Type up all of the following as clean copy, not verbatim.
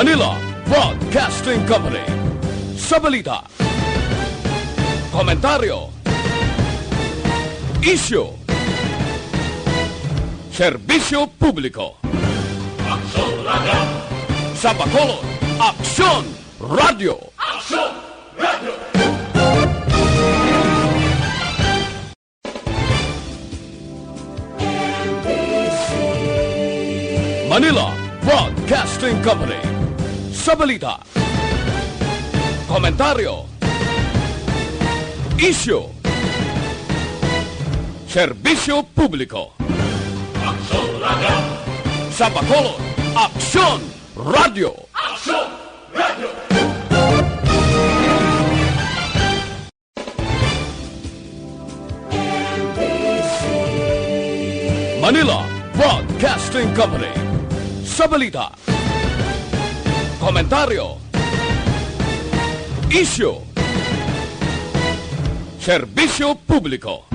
Manila Broadcasting Company. Sa balita, komentaryo, isyu, serbisyo publiko. Aksyon Radio! Sa Bacolod, Aksyon Radio! Aksyon Radio! Manila Broadcasting Company. Sa balita, komentaryo, isyu, serbisyo publiko. Aksyon Radio! Sa Bacolod, Aksyon Radio! Aksyon Radio! Manila Broadcasting Company. Sa balita, komentaryo, isyu, serbisyo publiko.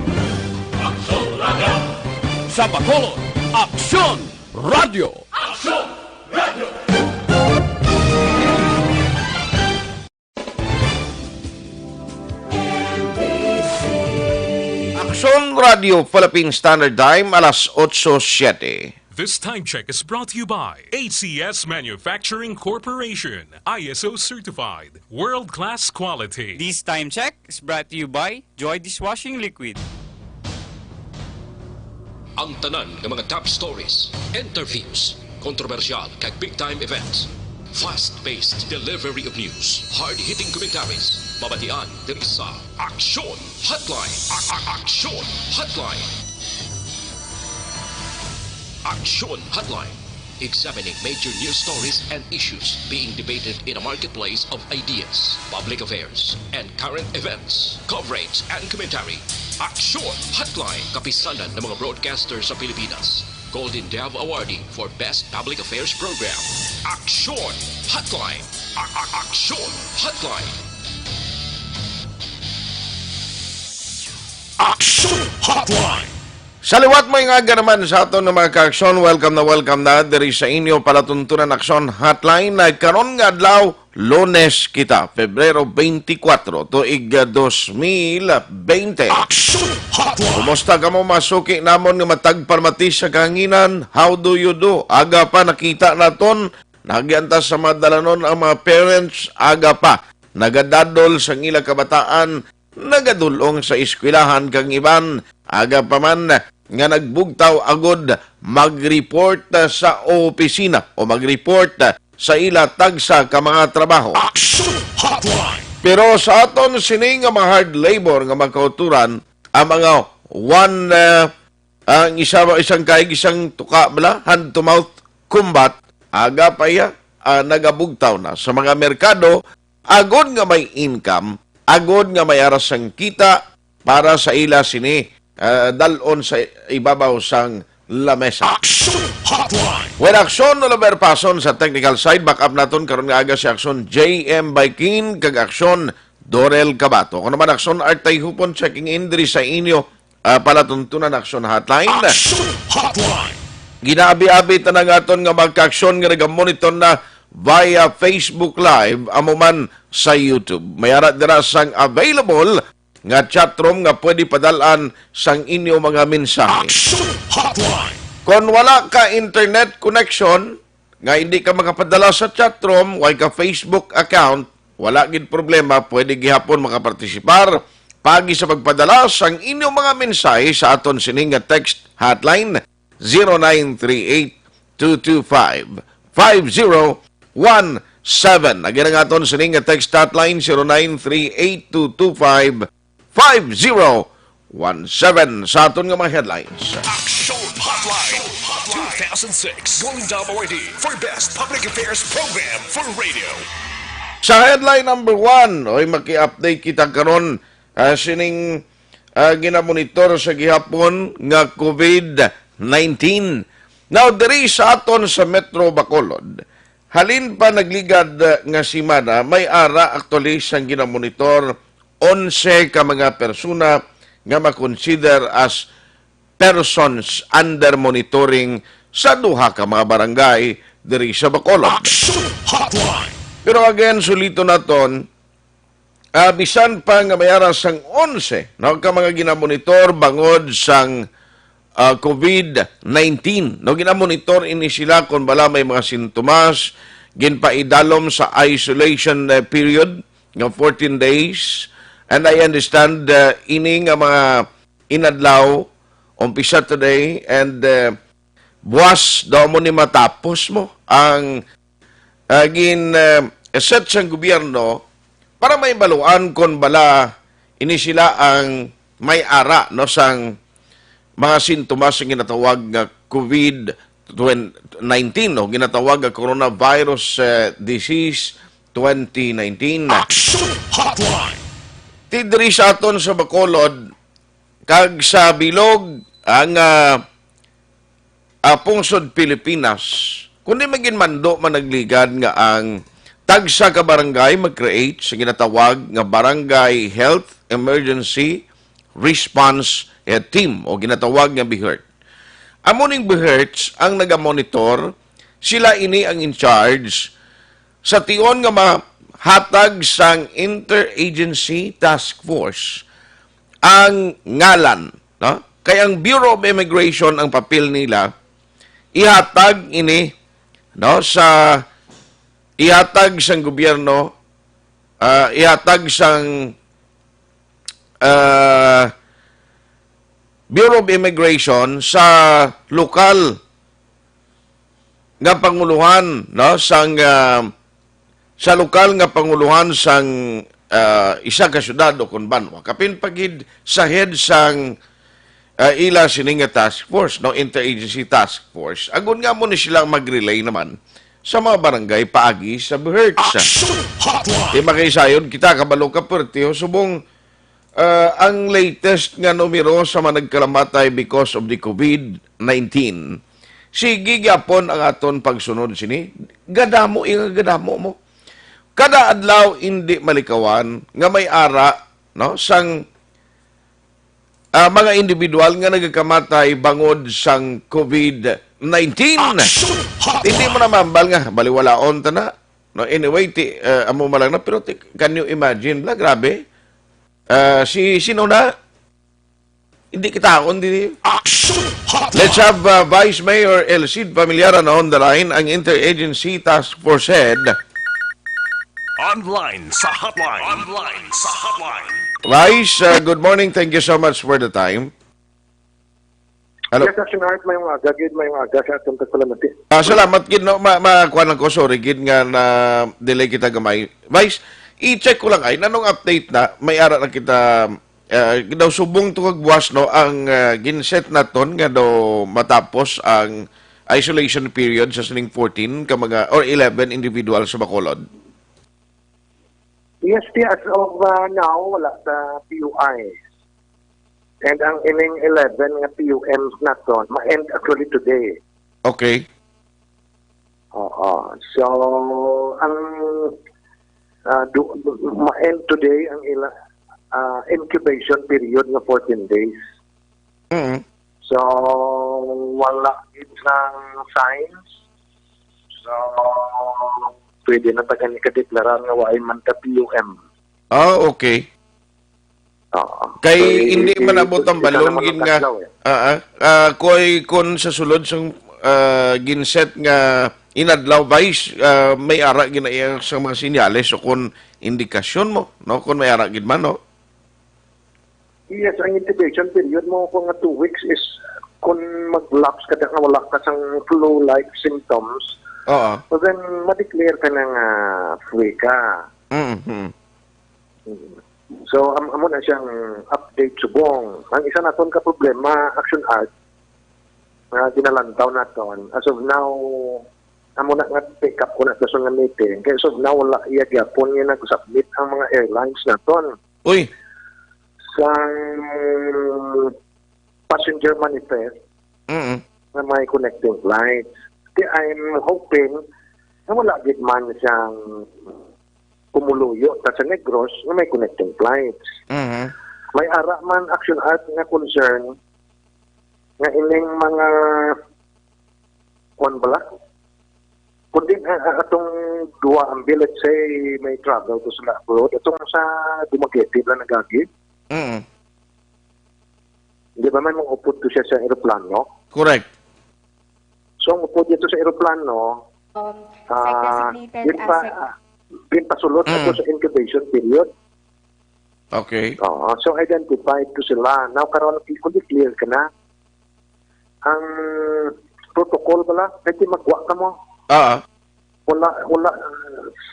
Aksyon Radio! Sa Bacolod, Aksyon Radio! Aksyon Radio! Aksyon Radio Philippine Standard Time, alas 8:07. This time check is brought to you by ACS Manufacturing Corporation, ISO certified, world-class quality. This time check is brought to you by Joy Dishwashing Liquid. Ang tanan ng mga top stories, interviews, kontrobersyal kag big-time events, fast-paced delivery of news, hard-hitting commentaries, mabatian diri sa Aksyon Hotline. Aksyon Hotline. Aksyon Hotline. Examining major news stories and issues being debated in a marketplace of ideas, public affairs, and current events. Coverage and commentary. Aksyon Hotline. Kapisanan ng mga broadcasters sa Pilipinas. Golden Dove Awardee for Best Public Affairs Program. Aksyon Hotline. Aksyon Hotline. Aksyon Hotline! Sa liwat mo nga naman sa aton ng mga ka-aksyon, welcome na diri sa inyo palatuntunan Aksyon Hotline. Nagkaroon nga adlaw, Lunes kita, Pebrero 24, tuig 2020. Aksyon Hotline! Kumusta ka mo masuki namon nga matagparmati sa kahanginan? How do you do? Aga pa nakita naton, nagyanta sa madalanon ang mga parents, aga pa. Nagadadol sa ilang kabataan, nagadulong sa eskwelahan kang iban, aga pa man nga nagbugtaw agod mag-report sa opisina o mag-report sa ila tagsa ka mga trabaho. Aksyon Hotline! Pero sa aton sini nga mga hard labor nga magkauturan, ang mga ang isang kaig isang tuka bala, hand to mouth combat, aga pa ya nagabugtaw na sa mga merkado, agod nga may income, agod nga may arasang kita para sa ila sini dalon sa ibabaw sang lamesa. Aksyon Hotline! When aksyon no laber pason sa technical side, back up naton karon nga aga si aksyon JM Baikin kag aksyon Dorel Cabato. Kung naman aksyon Artay Hupon checking in diri sa inyo palatuntunan aksyon hotline. Aksyon Hotline! Ginabi-abi tanang aton nga magka-aksyon nga nagamonitor na via Facebook Live amo man sa YouTube. Mayara dira sang available nga chatroom nga pwede padalaan sang inyo mga mensahe. Aksyon Hotline! Kung wala ka internet connection, nga hindi ka makapadala sa chatroom, wala ka Facebook account, wala gid problema, pwede gihapon makapartisipar pagi sa pagpadala sang inyong mga mensahe sa aton sining nga text hotline 0938-225-5017. Again ang aton sining nga text hotline 0938-225-5017 sa aton nga mga headlines. Aksyon Hotline! 2006 Golden Dove Awardee for Best Public Affairs Program for Radio. Sa headline number 1, oy maki-update kita karon sining ginamonitor sa gihapon nga COVID-19. Now, diri sa aton sa Metro Bacolod, halin pa nagligad nga simana, may ara actually sang ginamonitor 11 ka mga persona nga makonsider as persons under monitoring sa duha ka mga barangay diri sa Bacolod. Pero again, sulito na ton, bisan pa nga mayara sang 11, no, ka mga ginamonitor bangod sang COVID-19. No, ginamonitor ini sila kung bala may mga sintomas, ginpaidalom sa isolation period ng 14 days. And I understand ini nga mga inadlaw, umpisa today, and buwas daw mo ni matapos mo ang set sa gobyerno para may baluan kung bala ini sila ang may ara no sang mga sintomas ng ginatawag nga COVID-19 no ginatawag nga coronavirus disease 2019. Tidri sa aton sa Bacolod kag sa bilog ang pungsod Pilipinas kundi maging mando managligad nga ang tagsa ka barangay mag-create sa ginatawag nga Barangay Health Emergency Response Team o ginatawag nga BHERT. Amuning BHERTs ang nagamonitor, sila ini ang in charge sa tion nga mahatag sang Interagency Task Force ang ngalan, no? Kaya ang Bureau of Immigration ang papel nila ihatag ini no sa ihatag sang gobyerno, ihatag sang Bureau of Immigration sa lokal nga panguluhan no sang sa lokal nga panguluhan sang isa ka syudad o kun banwa kapin pagid sa head sang ila sining nga task force no interagency task force agon nga mo ni sila mag-relay naman sa mga barangay paagi sa BHERTS. Makaisayon kita kabalo ka pertiyo subong ang latest nga numero sa mga nagkalamatay because of the COVID-19. Sige gyapon ang aton pagsunod sini. Gadamo mo. Kada adlaw hindi malikawan nga may ara no sang mga individual nga nagkamatay bangod sang COVID-19. Hindi mo na mambal nga, baliwalaon ta na. No, anyway, amo malang na, pero can you imagine, la, grabe. Sino na? Hindi kita akon, hindi. Let's have Vice Mayor Elcid Familiaran on the line, ang Interagency Task Force Head. Online sa hotline. Vice, good morning. Thank you so much for the time. Hello. Yes, Action Art, may mga gagid, may mga gas at ang tagpalamati. Salamat, Gid. No? Makuha lang ko. Sorry, Gid, nga na-delay kita gamay. Vice, i-check ko lang ay, nanong update na, may ara na kita, daw subong tukag buwas, no, ang ginset na ton, nga daw matapos ang isolation period sa sining 14, ka mga, or 11 individuals sa Bacolod. Yes, as of now, wala sa PUI. And ang ining 11 nga PUMs na to, ma-end actually today. Okay. Oo. So, ang ma-end today ang incubation period nga 14 days. Mm-hmm. So, wala ng signs. So, pwede na taga ni kadeklarar nga waay man ka PUM. Okay. Oo. Kay hindi man abot ang balon gin nga koy kon sa sulod sang ginset nga inadlaw Vice may ara ginaiya sa mga sinyales o kon indikasyon mo no kon may ara gid man no. Yes, ang intubation period mo ko nga 2 weeks is kung mag-lapse ka nga wala ka sang flu-like symptoms. Oo. So then ma-declare ka na nga free ka. Mhm. So, amo na siyang update subong. Ang isa naton ka problema, Action Art, na ginalantaw naton. As of now, amo na nga pick up ko na sa nga meeting. Kaya as of now, wala iya gyapon nga nag-submit ang mga airlines naton. Uy. Sa passenger manifest, na may connecting flights. Kaya I'm hoping na wala gid man siyang kumuluyo ta sa Negros na may connecting flights. Mhm. May ara man Action Art nga concern nga ining mga bala kundi atong duwa ambil, let's say, may travel to sila abroad, atong sa Dumaguete na nagagi, Mm. di ba man mong upod to siya sa aeroplano? Correct. So, ang upod dito sa aeroplano, Designated as a... din pasulot ato sa incubation period. Okay. So, identified to sila. Now, karon kundi clear ka na, ang protocol pala, pwede magwa ka mo. Wala,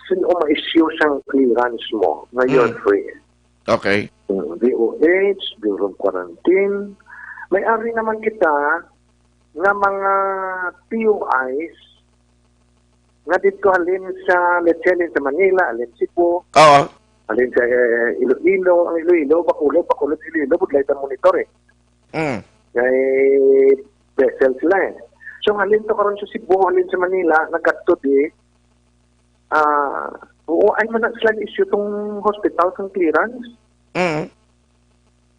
sino ma-issue siyang clearance mo na you're free. Okay. DOH, Bureau of Quarantine. May-ari naman kita nga mga PUIs nga dito halin sa, let's say, halin sa Manila, halin Cebu, Oo. halin sa Iloilo, ang Iloilo, Bacolod, Iloilo, budlay sa monitor eh. Mm. Kay vessel sila eh. So halin to karon sa Cebu, halin sa Manila, nagkadto di, oo, ay man sila issue tong hospital kang clearance. Mm.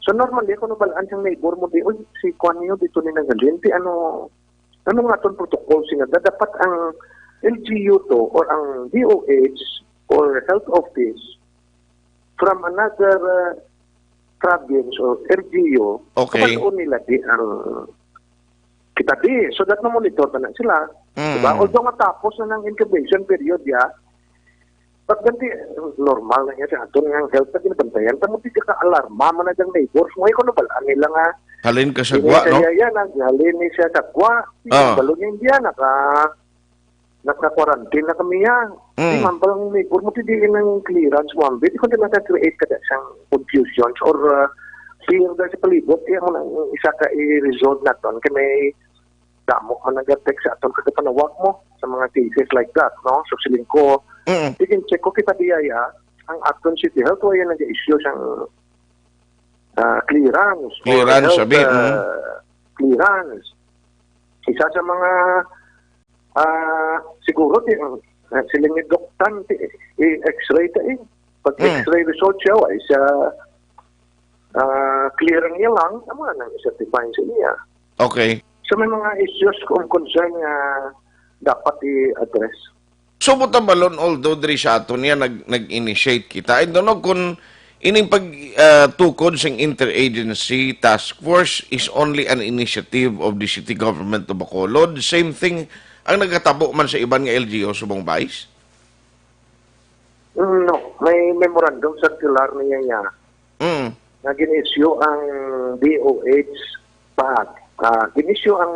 So normally, kung nabalaan siyang neighbor mo, di, uy, si Kwan niyo dito ni nagalin, di ano nga itong protocol sinada, dapat ang LGU to, or ang DOH, or health office, from another province or LGU, Okay. kapag nila di ang kita di. So that na-monitor na sila. Diba? Although matapos na ng incubation period, pag ganti, normal na yan sa aton ng health na binabantayan, tamo di ka alarma mo na diyang neighbors mo, ikaw nabalaan nila nga, Halin ka sa gwa, no? yan, halin ni siya sa gwa, balo niya hindi yan, naka-quarantine na kami yan. Di man, palang neighbor mo, tidiin ng clearance mo, ambit, ikaw din nasa-create ka siyang confusions or fear na sa palibot, mo nang isa ka i-resolve na ton, kaya may damo man nag-text sa aton kada panawag mo sa mga cases like that, no? So siling ko, tigin check ko kita biyaya, ang Acton City Health, wala nag-issue siyang clearance. Clearance, or health, sabi. Clearance. Isa sa mga siguro, siling ni doktan, i-x-ray ta eh. Pag x-ray result siya, ay siya clear niya lang, tama nang i-certify sa niya. Okay. So may mga issues kung concern nga dapat i-address. So, buta balon, although diri sa ato niya nag-initiate kita, I don't know kung ining pagtukod sa interagency task force is only an initiative of the city government of Bacolod. Same thing ang nagkatabo man sa iban nga LGU subong Vice? No, may memorandum circular niya na gin-issue ang DOH paag. Gin-issue ang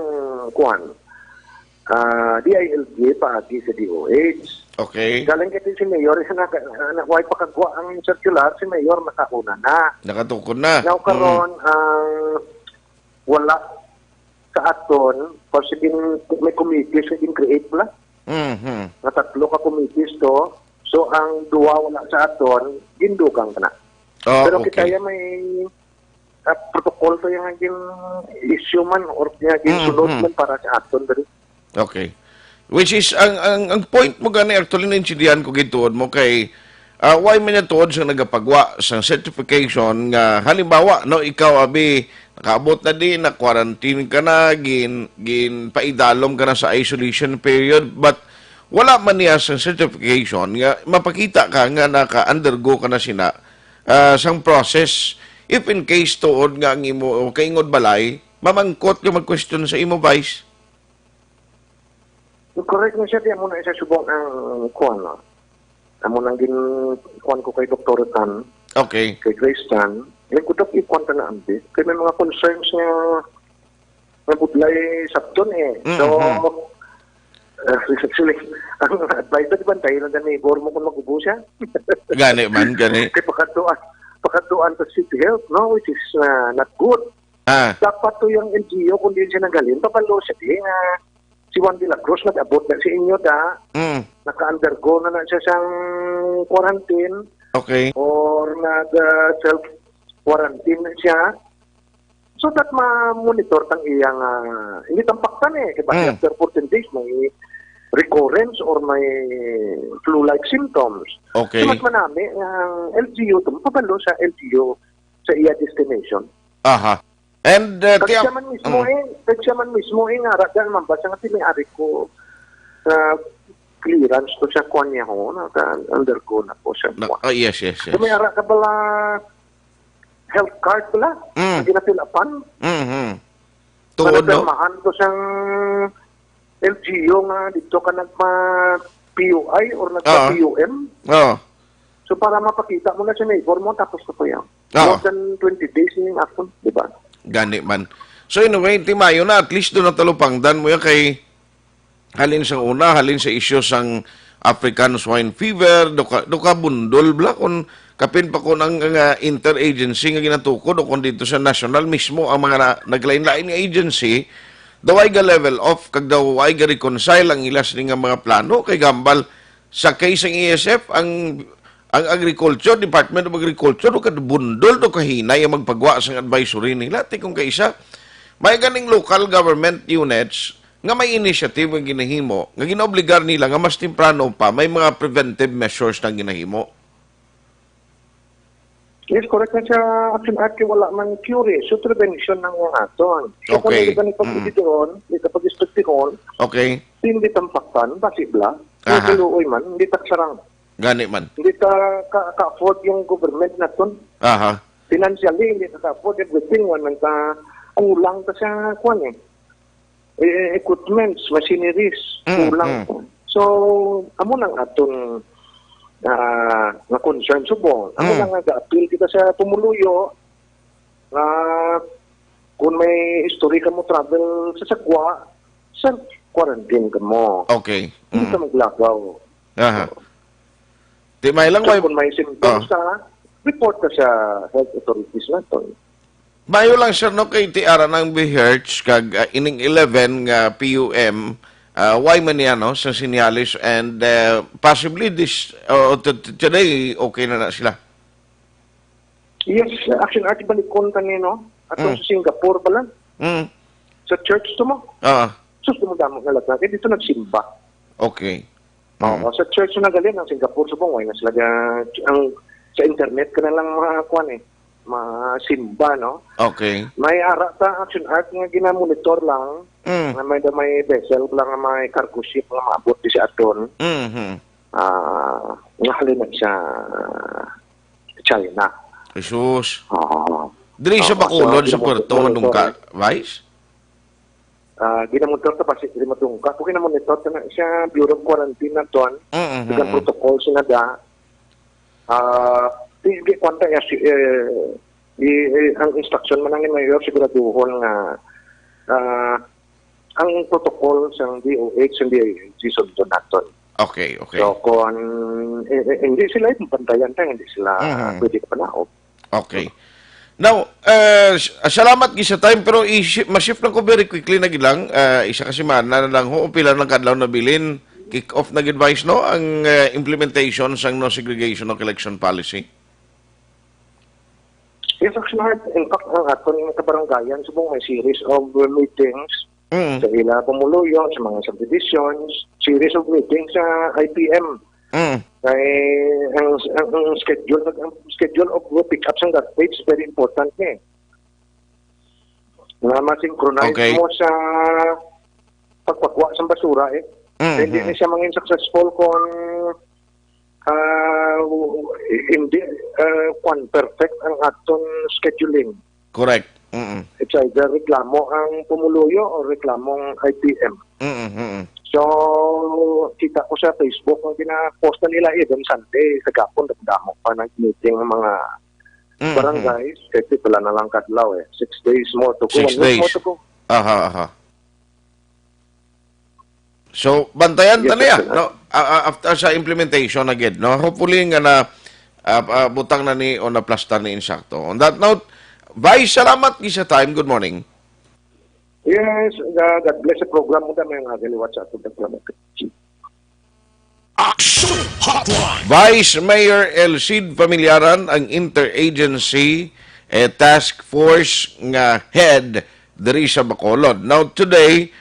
DILG paagi sa DOH. Okay. Galing kasi si Mayor, way pakagwa ang circular, si Mayor nakauna na. Nakatukod na. Now karon ang wala sa aton, kasi may committees na create pala. Na tatlo ka committees to. So ang duwa wala sa aton, gindugang ka na. Oh, Pero kita okay. may protocol to yung issue man or yung sunod man para sa aton. Okay. Which is, ang point mo gani, actually, na-intindihan ko gituod mo kay, why man niya tuod sa nagapagwa sa certification nga, halimbawa, no, ikaw, abi, nakaabot na din, na-quarantine ka na, paidalom ka na sa isolation period, but wala man niya sa certification nga, mapakita ka nga naka-undergo ka na sina sang process. If in case tuod nga ang imo, kaingod balay, mamangkot ka mag-question sa imo, Vice? Correct na siya, di mo na isa subong ang kuwan. Amo nang kuwan ko kay Dr. Tan, Okay. kay Grace Tan, nagkutok ikuwan ta na ambi. Kaya may mga concerns nga budlay sabton eh. So, ang advice na di ba, tayo lang na neighbor mo kung mag-ubo siya? Gani man, gani. Kaya pakatuan sa City Health, no, which is not good. Dapat to yung LGU, kung di siya nagalin, papalo siya di nga si Juan de la Cruz nag-abot na si inyo naka-undergo na siya siyang quarantine. Okay. Or nag-self-quarantine na siya. So that ma-monitor tang iyang, hindi tampaktan eh. Kaya after 14 days, may recurrence or may flu-like symptoms. Okay. So mas manami, ang LGU, mapabalo sa LGU sa iya destination. Aha. And Pag siya man mismo nga, rada naman ba siya nga may-ari ko clearance to siya kuha niya ho, naka-undergo na po siya. Yes. So may ara ka bala health card pala, na ginapilapan. Tuod, no? Manapirmahan to siyang LGU nga dito ka nagpa-PUI or nagpa-PUM. Oo. So para mapakita mo na sa neighbor mo, tapos na po yan. Oo. More than 20 days yung action, di ba? Gani man. So anyway, timayo na, at least doon na talupangdan mo yan kay halin sa una, halin sa isyo sang African swine fever, doka bundol bla kung kapin pa ko ng interagency nga ginatukod o kung dito sa national mismo ang mga naglain-lain nga agency, daway ga level off, kag daway ga reconcile ang ilas ni nga mga plano kay gambal sa case ng ESF ang agriculture, Department of Agriculture, o bundol do kahinay ang magpagwa sa advisory nila. Kung kaisa, may ganing local government units nga may initiative nga ginahimo, nga ginaobligar nila nga mas temprano pa, may mga preventive measures na ginahimo. Yes, correct na siya. Action Act, wala man cure. So, prevention ng mga aton. So, Okay. kung hindi ka hindi ka pag-istruktihon, Okay? hindi tampaktan, basibla, Aha. tuloy man, hindi taksarang. Gani man. Hindi ka-afford yung government na ton. Aha. Financially, hindi ka-afford everything. Walang ang ulang ka sa kwan eh. Equipments, machineries, ulang. So, amo nang aton na concern subong. Amo nang ga-appeal kita sa tumuluyo na kung may history ka mo travel sa Sagwa, self-quarantine ka mo. Okay. Hindi ka maglagaw. Aha. Di may lang So, may kung may symptoms ka, report ka sa health authorities na to. mayo lang sir no kay tiara ng BHERTS kag ining 11 nga PUM why man yan no sa sinyalis and possibly this today okay na sila. Yes, action art balikon kanino. Atong sa Singapore pala. Sa church to mo. Sus mo damo nga lang. Dito nagsimba. Okay. Oo, sa church na galing ang Singapore subong way na sila ang sa internet ka na lang mga kuan eh. Masimba, no? Okay. May ara ta action art nga ginamonitor lang. Na may vessel lang nga may cargo ship nga maabot di sa aton. Nga halin na siya China. Jesus. Oo. Dili siya bakulod sa so, Puerto Manungka, Vice? Ginamonitor ta pa siya matungka. Kung ginamonitor ta na siya Bureau of Quarantine na ton. Dengan protocol sinada. Hindi kwanta ang instruction man ang mayor siguraduhon nga ang protocol sa DOH and DILG sundon naton. Okay. So kung hindi sila ipantayan tayo, hindi sila pwede ka panaog. Okay. Now, salamat gisa time pero ma-shift lang ko very quickly na gilang isa kasi na lang ho pila ng kadlaw na bilin kick off na advice no ang implementation sang no segregation of election policy. Yes, actually, in fact, ang aton yung kabaranggayan, subong may series of meetings sa ila pumuluyo, sa mga subdivisions, series of meetings sa IPM. Kaya ang schedule of pick-up sa garbage is very important eh. Na ma-synchronize mo sa pagpakwa sa basura eh. Hindi na siya mangin successful kung hindi perfect ang aton scheduling. Correct. It's either reklamo ang pumuluyo o reklamong IPM. So, kita ko sa Facebook ang pinapost na nila even Sunday, sa gapon, nagdamo pa nag-meeting ang mga barangays. Kasi pala na lang kadlaw eh. 6 days more to go. 6 days. More to go. Aha. So, bantayan Yes, ta niya, sir. no? After sa implementation again, no? Hopefully nga na butang na ni o na plasta ni insakto. On that note, Vice, salamat gisa time. Good morning. Yes, God bless the program mo dami ang agaliwat sa atong program. Action Hotline! Vice Mayor Elcid Familiaran ang interagency task force nga head diri sa Bacolod. Now today,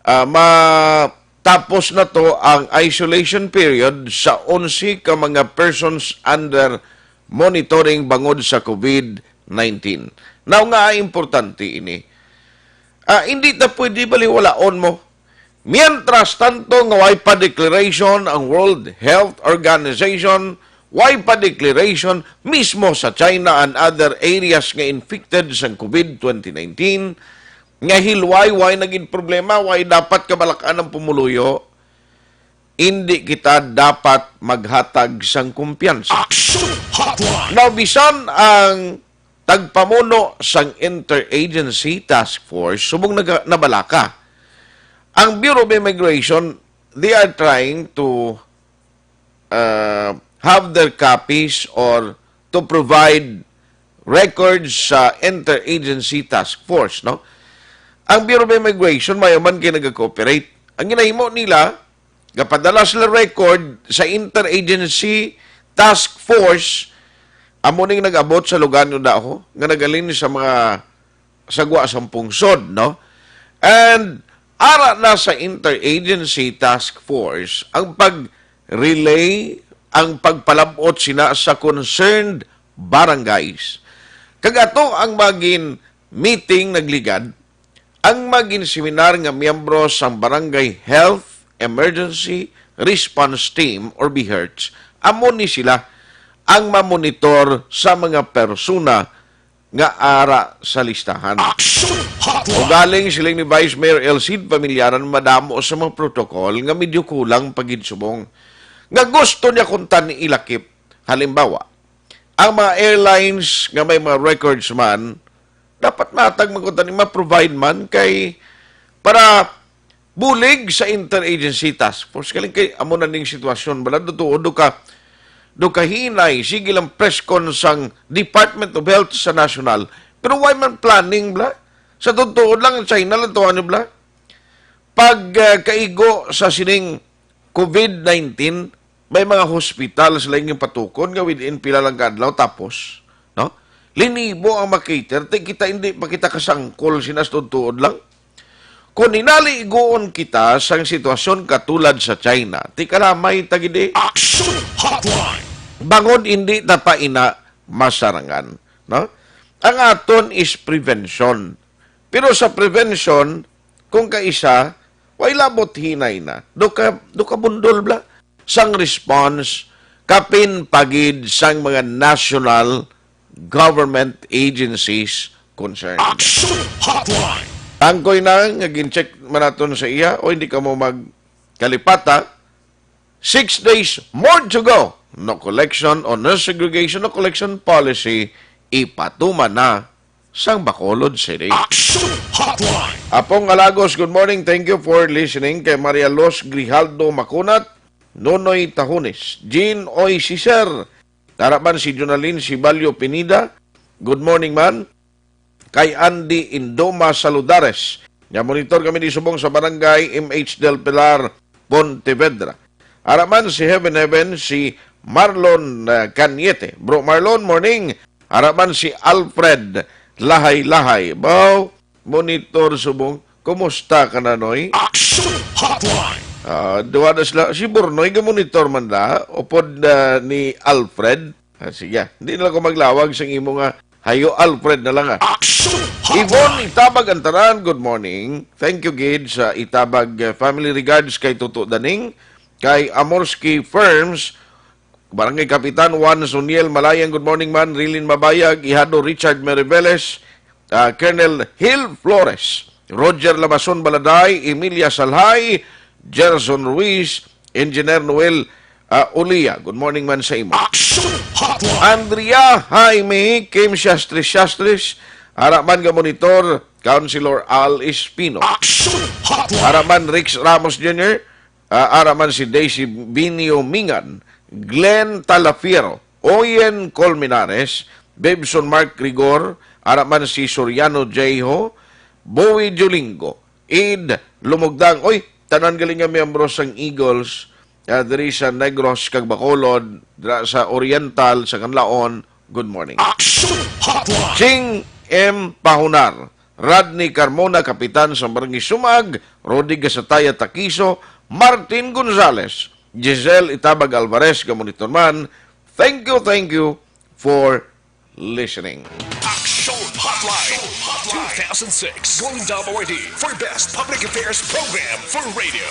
matapos na to ang isolation period sa 11 ka mga persons under monitoring bangod sa COVID-19. Now nga importante ini. Hindi na pwede baliwalaon mo Mientras tanto nga way pa declaration ang World Health Organization, way pa declaration mismo sa China and other areas nga infected sa COVID-2019, nga hilway naging problema, way dapat kabalakan ng pumuluyo, hindi kita dapat maghatag sang kumpiyansa. Now, bisan ang tagpamuno sang Interagency Task Force, subong nabalaka. Ang Bureau of Immigration, they are trying to have their copies or to provide records sa Interagency Task Force, no? Ang Bureau of Immigration, mayaman kayo nag-cooperate. Ang ginahimo nila, kapadala sila record sa Interagency Task Force, amo ning nag-abot sa lugar nyo daho, nga nagalin sa mga sagwa sa pungsod, no? And ara na sa Interagency Task Force ang pag-relay, ang pagpalabot sina sa concerned barangays. Kagato ang maging meeting nagligad, ang maging seminar nga miyembro sa Barangay Health Emergency Response Team or BHERTS, amo ni sila ang mamonitor sa mga persona nga ara sa listahan. O galing silang ni Vice Mayor Elcid Pamilyaran madamo sa mga protocol nga medyo kulang paginsubong. Nga gusto niya kuntan ni ilakip. Halimbawa, ang mga airlines nga may mga records man, dapat matag magkuntan ni ma-provide man kay para bulig sa Interagency Task Force. Kaling kay amo na ning sitwasyon, balad do ka hinay, sige lang press con sang Department of Health sa national. Pero why man planning, bla? Sa totoo lang, China lang to, ano, bla? Pag kaigo sa sining COVID-19, may mga hospital sila yung patukon nga within pila lang kadlaw, tapos, no? Linibo ang makater, kita hindi pa kita kasangkol sinas totoo lang. Kung inaligoon kita sa sitwasyon katulad sa China, ti kalamay tagide. Action Hotline! Bangod hindi ta pa ina masarangan. No? Ang aton is prevention. Pero sa prevention, kung kaisa, way labot hinay na. Do ka bundol bla. Sang response, kapin pagid sang mga national government agencies concerned. Action Hotline! Angkoy na, naging-check manaton sa iya, o hindi ka mo magkalipata, 6 days more to go. No collection o no segregation, no collection policy, ipatuman na sang Bacolod City. Action Hotline! Apong Alagos, good morning. Thank you for listening kay Maria Los Grijaldo Macunat, Nonoy Tahunes, Jean Oy Cicer, Tarapan si Jonalyn Sibalyo Pinida, good morning man. Kay Andy Indoma Saludares. Nga monitor kami di subong sa barangay MH del Pilar, Pontevedra. Araman si Heaven, si Marlon Caniete. Bro Marlon, morning. Araman si Alfred Lahay-Lahay. Baw, monitor subong. Kumusta ka na, Noy? Action Hotline! Duwa na sila. Si Burnoy, monitor man na. Upod ni Alfred. Sige, hindi na lang ko maglawag sa imo nga hayo Alfred na lang Yvonne Itabag Antaran, good morning. Thank you, Gid, sa Itabag family regards kay Tuto Daning, kay Amorski Firms, Barangay Kapitan Juan Suniel Malayang, good morning man. Rilin Mabayag, Ihado Richard Meriveles, Colonel Hill Flores, Roger Lamason Baladay, Emilia Salhay, Gerson Ruiz, Engineer Noel Ulia. Good morning man sa imo. Andrea Jaime, Kim Shastris, Haraman ka monitor, Councilor Al Espino. Haraman Rix Ramos Jr., haraman si Daisy Binio Mingan, Glenn Talafiero, Oyen Colmenares, Bebson Mark Rigor, haraman si Soriano Jaiho, Bowie Julingo, Id Lumugdang, oy, tanan galing nga miyembro sang Eagles, diri sa Negros kag Bacolod, sa Oriental sa Canlaon. Good morning. Ching M. Pahunar, Rodney Carmona, Kapitan sa Barangay Sumag, Rodi Gasataya Taquizo, Martin Gonzales, Giselle Itabag Alvarez, Gamonitor Man. Thank you for listening. Action Hotline 2000. 2006 Golden Dove Awardee for Best Public Affairs Program for Radio.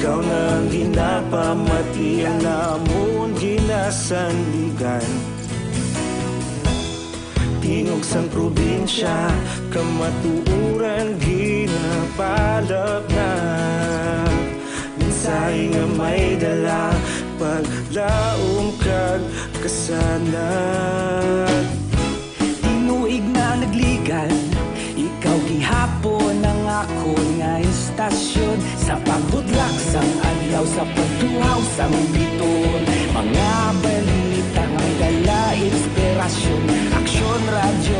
Ikaw na ang ginapamatian namon ginasandigan. Tinog sang probinsya, kamatuuran ginapalap na. Minsay nga may dala, paglaom kag kasanat. Tinuig na nagligan, ikaw gihapon ang ako nga istasyon. Sa pagbudlak sang adlaw, sa pagtuhaw sang biton. Mga balita nga dala inspirasyon. Aksyon radyo,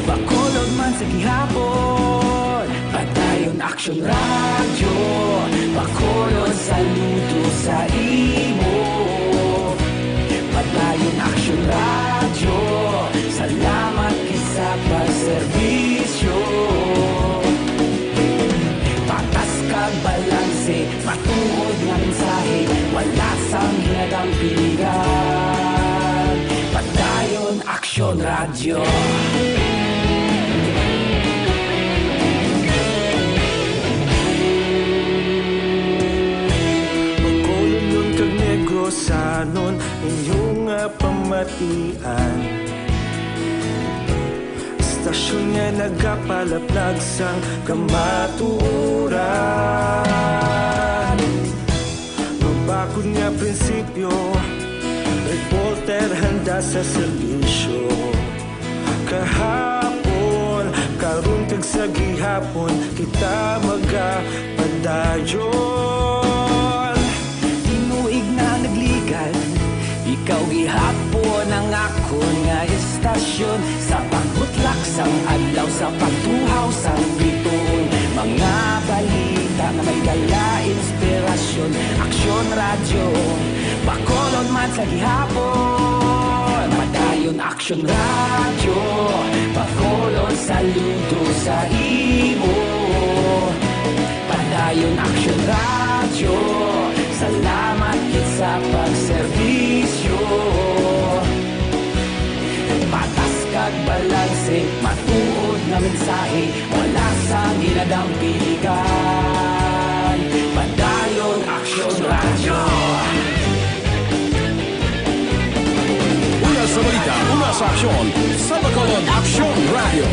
bakolod man sa gihapon. Padayon aksyon radyo, bakolod saludo sa imo. Padayon aksyon radyo, salamat kisa pagserbisyo. Patas kag balanse, matuod nga mensahe, wala sang hinadang piligan. Padayon aksyon radyo. Magkulunod kag negosanon, inyong pamatian. Stasyon nga nagapalaplag sang kamatuuran. Mabakod nga prinsipyo, reporter handa sa serbisyo. Kahapon, karon kag sa gihapon, kita magapadayon. Tinuig na nagligan, ikaw gihapon ang ako nga istasyon. Sa pagbutlak sang adlaw, sa pagtuhaw sang biton. Mga balita na may dala inspirasyon. Aksyon radyo, bakolod man sa gihapon. Padayon aksyon radyo, bakolod saludo sa imo. Padayon aksyon radyo, salamat kit sa pagserbisyo. Patas kag balanse, matuod na mensahe, wala sang ginadang piligan. Padayon aksyon radyo. Una sa balita, una sa aksyon, sa Bacolod Aksyon Radio.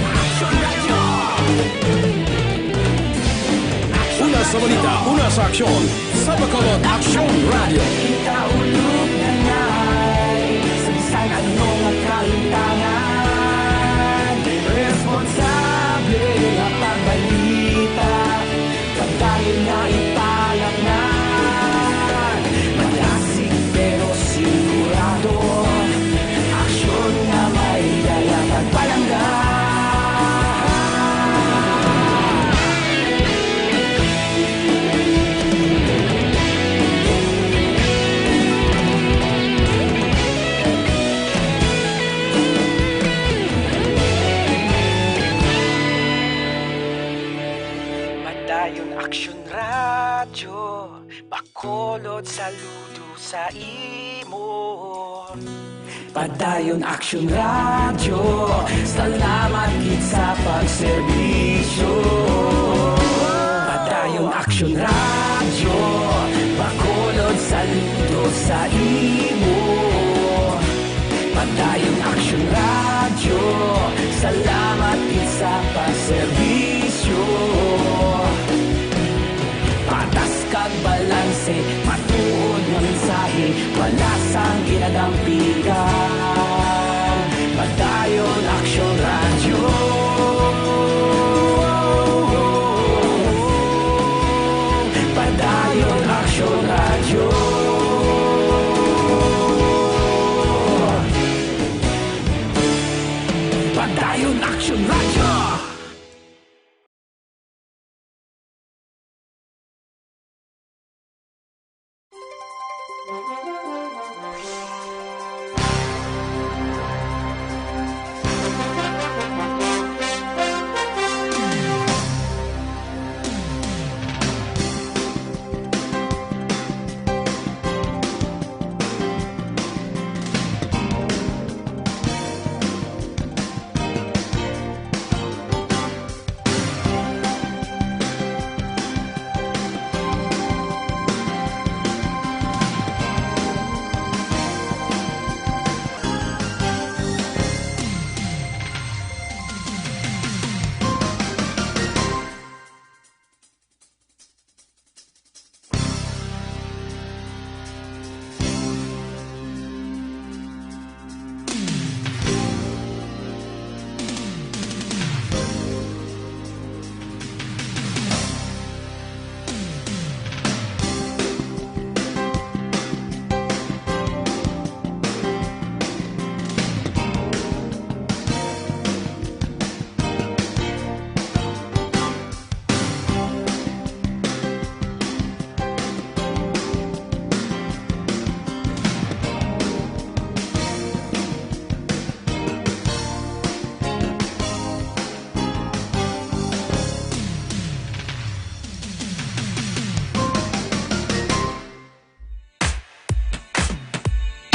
Una sa balita, una sa aksyon, sa Bacolod Aksyon Radio. Kita ulog na ngay, sa bisan anong kalintangan. Responsable ang pagbalita, ako'y naipalaknan. Malasig pero sigurado, aksyon na may dala pagpalanggan. Padayon Aksyon Radyo, Bacolod saludo sa imo. Padayon Aksyon Radyo, salamat gid sa pagserbisyo. Padayon Aksyon Radyo, Bacolod saludo sa imo. Padayon Aksyon Radyo, salamat gid sa pagserbisyo. Patas kag balanse, matuod nga mensahe, wala sang ginadampigan. Padayon Aksyon Radyo. Padayon Aksyon Radyo. Padayon Aksyon Radyo.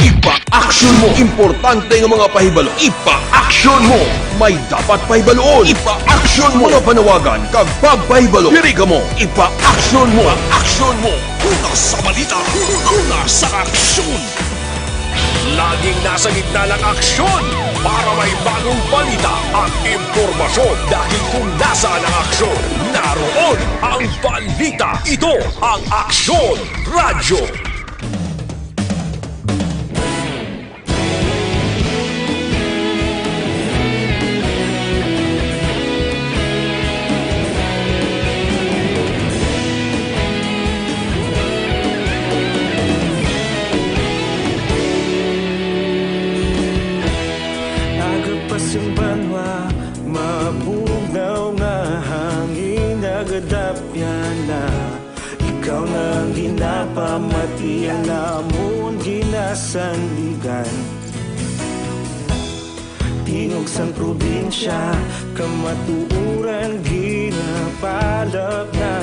Ipa-action mo! Importante nga mga pahibalo. Ipa-action mo! May dapat pahibaloon. Ipa-action mo! Mga panawagan kag pagpahibalo. Diri ka mo. Ipa-action mo! Ipa-action mo! Una sa balita. Una sa aksyon. Laging nasa gitna ng aksyon para may bagong balita at impormasyon. Dahil kung nasaan ang aksyon, naroon ang balita. Ito ang Aksyon Radyo. Agapasumbanwa, mabugnaw nga hangin nagadapyan na. Ikaw na ang ginapamatian namon ginasandigan. Tingog sang probinsya, kamatuuran ginapalap na.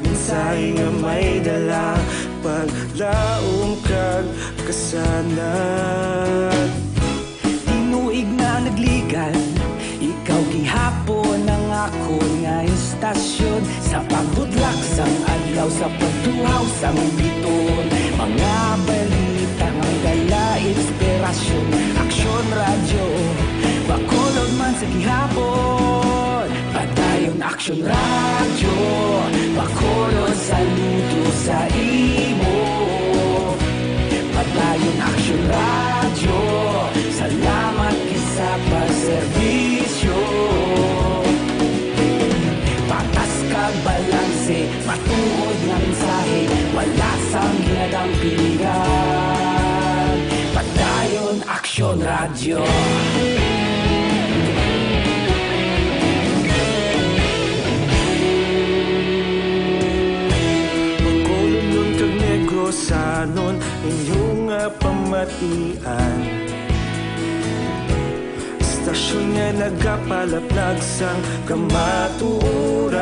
Mensahe nga may dala, paglaom kag kasanat. Tinuig na nagligan, ikaw gihapon ang ako nga istasyon. Sa pagbudlak sang adlaw, sa pagtuhaw sang biton. Mga balita nga dala inspirasyon. Aksyon Radyo, Bacolod man sa gihapon. Padayon Aksyon Radyo, Bacolod saludo sa imo. Padayon Aksyon Radyo, salamat sa pagserbisyo. Patas kag balanse, matuod na mensahe, wala sang ginagampiligan. Padayon Aksyon Radyo. Magkulong kag negosanon inyong pamatian. Stasyon nga nagapalaplag sang kamatuoran.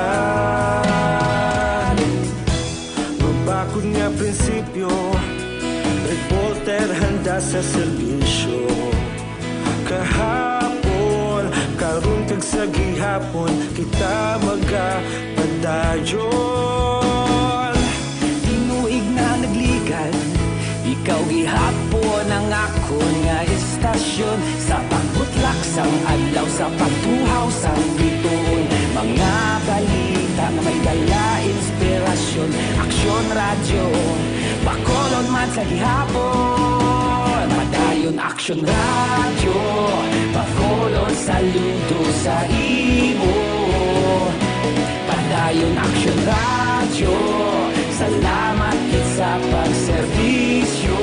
Mabakod nga prinsipyo, reporter handa sa serbisyo. Kahapon, karon kag sa gihapon, kita magapadayon. Tinuig na nagligan, ikaw gihapon ang akon nga istasyon. Sa pagbutlak sang adlaw, sa pagtuhaw sang bituon, mga balita nga may dala inspirasyon. Aksyon Radyo, Bacolod man sa gihapon. Padayon Aksyon Radyo, Bacolod saludo sa imo. Padayon Aksyon Radyo, salamat kit sa pagserbisyo.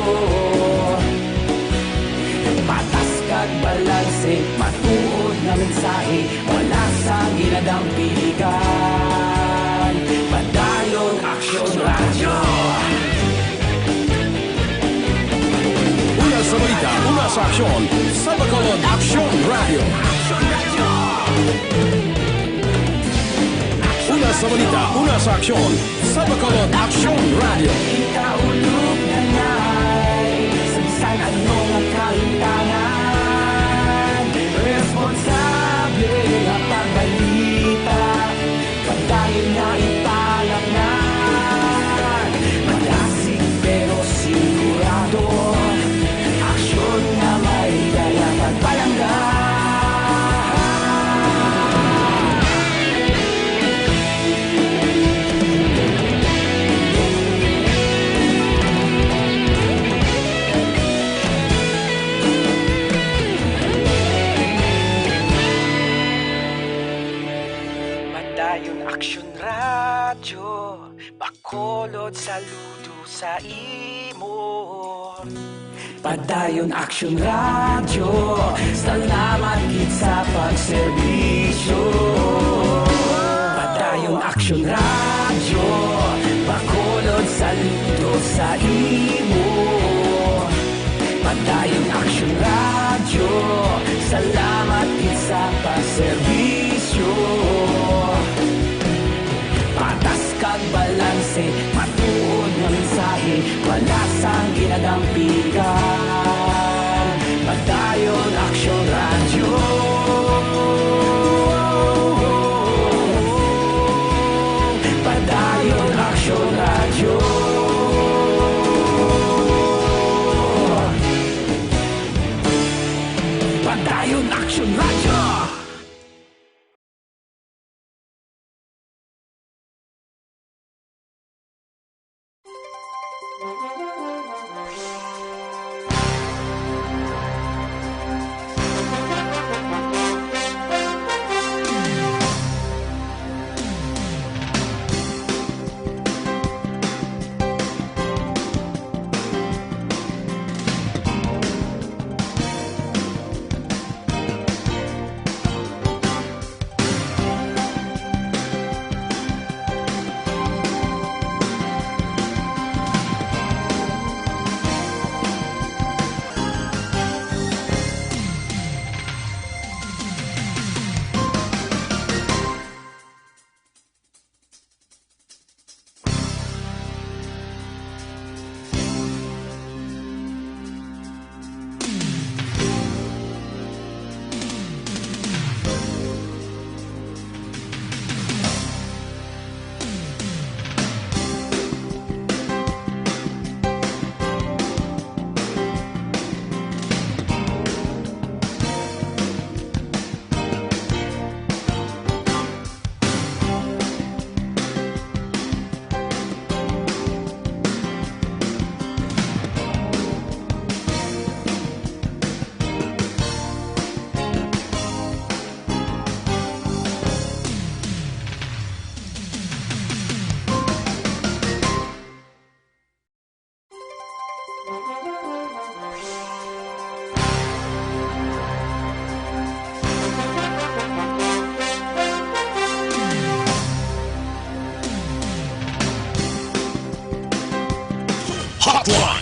Patas kag balanse, matuod na mensahe, wala sa ginadampiligan. Padayon Aksyon Radyo. Una sa balita, una sa aksyon, sa Bacolod Aksyon Radio. Una sa balita, una sa aksyon, sa Bacolod Aksyon Radio. Ikaulog na na'y Samsan anong ang kaintangan. Responsable na pagbalita, padayon na italaknan. Malasig pero sigurado, aksyon na may dala pagpalanggan. Padayon Aksyon Radyo, Bacolod saludo sa imo. Padayon Aksyon Radyo, salamat kit sa pagserbisyo. Padayon Aksyon Radyo, Bacolod saludo sa imo. Padayon Aksyon Radyo, salamat kit sa pagserbisyo. Patas kag balanse, matuod na mensahe, wala sang ginadampiligan. Padayon Aksyon Radyo. Padayon Aksyon Radyo. Padayon Aksyon Radyo.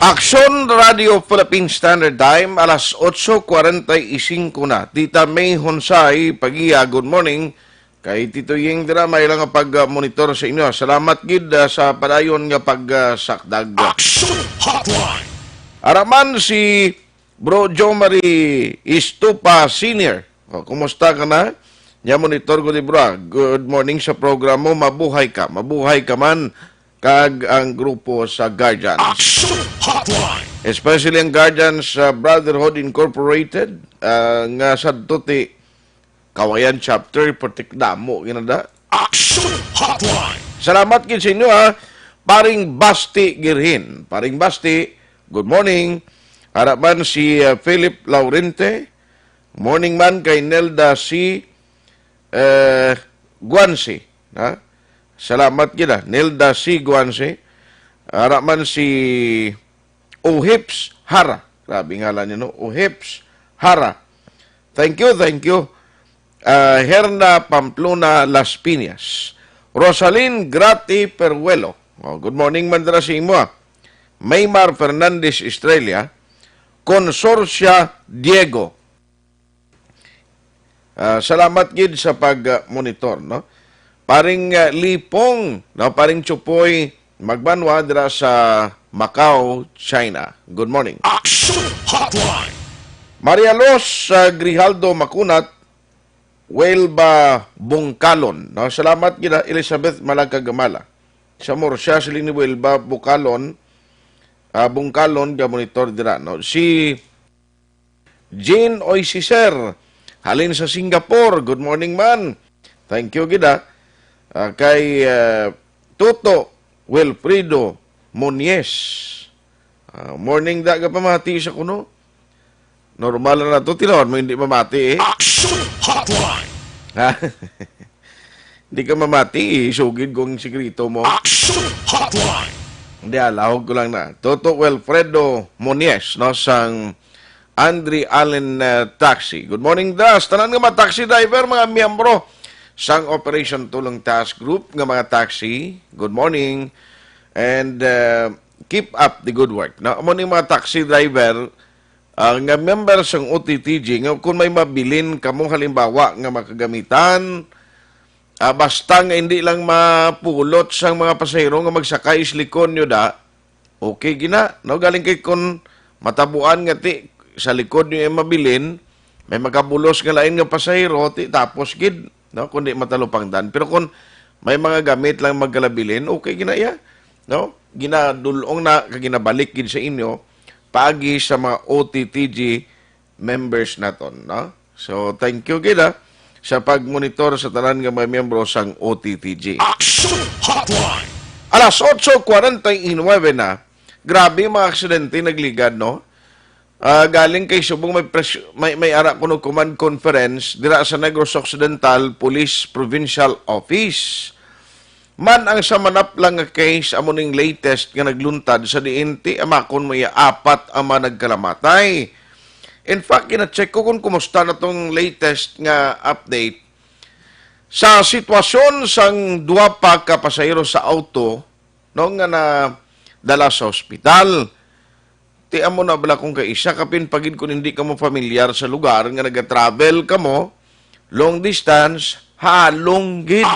Aksyon Radio Philippine Standard Time, alas 8:45 na. Tita May Honsay, Pagiya, good morning. Kay Tito Ying dira may lang pag-monitor sa inyo. Salamat gid sa padayon nga pag-sakdag. Araman si Bro Jo Marie Istupa Senior. Kumusta ka na? Nya monitor ko di bro. Good morning sa programa mo. Mabuhay ka. Mabuhay ka man kag ang grupo sa Guardians. Especially ang Guardians Brotherhood Incorporated nga sa tuti Kawayan chapter Pertikdamo ginada. Salamat gid sa inyo ha. Paring Basti Girhin. Paring Basti, good morning. Harapan si Philip Laurente. Morning man kay Nelda C. Guansi. Ha? Salamat gid Nelda C. Guansi. Harapan si Ohips Hara. Grabe ngalan niya no. Ohips Hara. Thank you, thank you. Herna Pamplona Las Piñas. Rosalyn Grati Peruelo. Good morning mandra sa imo. Maymar Fernandez Estrella. Consorcia Diego. Salamat gid sa pag-monitor, no? Paring Lipong, no? Paring Chupoy Magbanwa dira sa Macau, China. Good morning. Maria Los Grijaldo Macunat, Huelva Bungkalon. No, salamat gid Elizabeth Malagkagamala. Sa Morsya siling ni Huelva Bungkalon, Bungkalon ga monitor dira no. Si Jean Oisiser halin sa Singapore. Good morning man. Thank you gid kay Toto Wilfredo Monies. Morning da ga pamati sa kuno. Normal na to, tinawar mo hindi mamati eh. Hindi ka mamati eh. Sugid kong sikrito mo. Hindi, alahog ko lang na. Toto Wilfredo Monies, no, sang Andre Allen Taxi. Good morning, Das. Tanan nga mga taxi driver, mga miyembro sang Operation Tulong Task Group nga mga taxi. Good morning. And keep up the good work. No? Amo ni mga taxi driver, nga members ng OTTG, nga kung may mabilin kamong halimbawa nga makagamitan, basta nga hindi lang mapulot sang mga pasahero nga magsakay islikon nyo da, okay gina. No? Galing kay kung matabuan nga ti, sa likod nyo yung mabilin, may makabulos nga lain nga pasahero, ti, tapos gid, no? Kundi matalupangdan. Pero kung may mga gamit lang magkalabilin, okay gina ya. No? Ginadulong na, kaginabalik gid sa inyo, pagi sa mga OTTG members naton, no? So, thank you gida sa pagmonitor sa tanan nga mga miyembro sang OTTG. Alas 8:49 na. Grabe mga aksidente nagligad, no? Galing kay Subong may ara kuno command conference dira sa Negros Occidental Police Provincial Office. Man ang sa manap lang nga case amo ning latest nga nagluntad sa DNT amakon may 4 ang nagkalamatay. In fact, kina-check ko kung kumusta na tong latest nga update sa sitwasyon sang 2 pa ka pasahero sa auto no nga na dala sa ospital. Ti amo na bala kung kaisa kapin pagid kun hindi ka mo familiar sa lugar nga naga-travel ka mo long distance halong gid.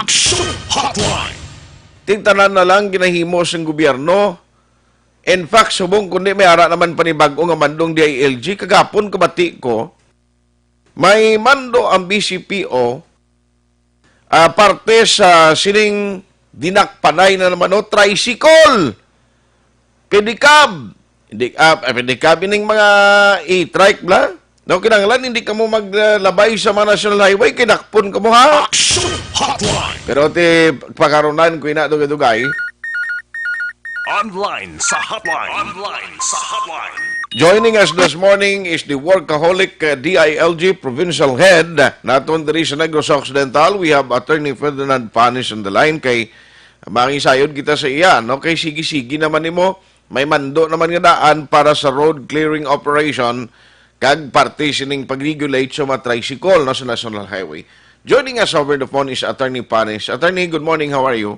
Tingtanan na lang ginahimo sa gobyerno. In fact, subong kundi may ara naman panibago nga mandong DILG, kagapon kabati ko, may mando ang BCPO, parte sa sining dinakpanay na naman o, tricycle, pedicab, pedicab ining mga e-trike bla, no, kinanglan, hindi ka mo maglabay sa mga national highway, kinakpon ka mo ha. Pero ti pagkaronan ko ina dugay-dugay. Online sa hotline. Online sa hotline. Joining us this morning is the workaholic DILG Provincial Head naton diri sa Negros Occidental. We have Attorney Ferdinand Panis on the line kay mangisayod kita sa iya. No? Kay sige-sige naman nimo may mando naman nga daan para sa road clearing operation kag partitioning pag-regulate sa mga tricycle no, sa National Highway. Joining us over the phone is Attorney Panis. Attorney, good morning. How are you?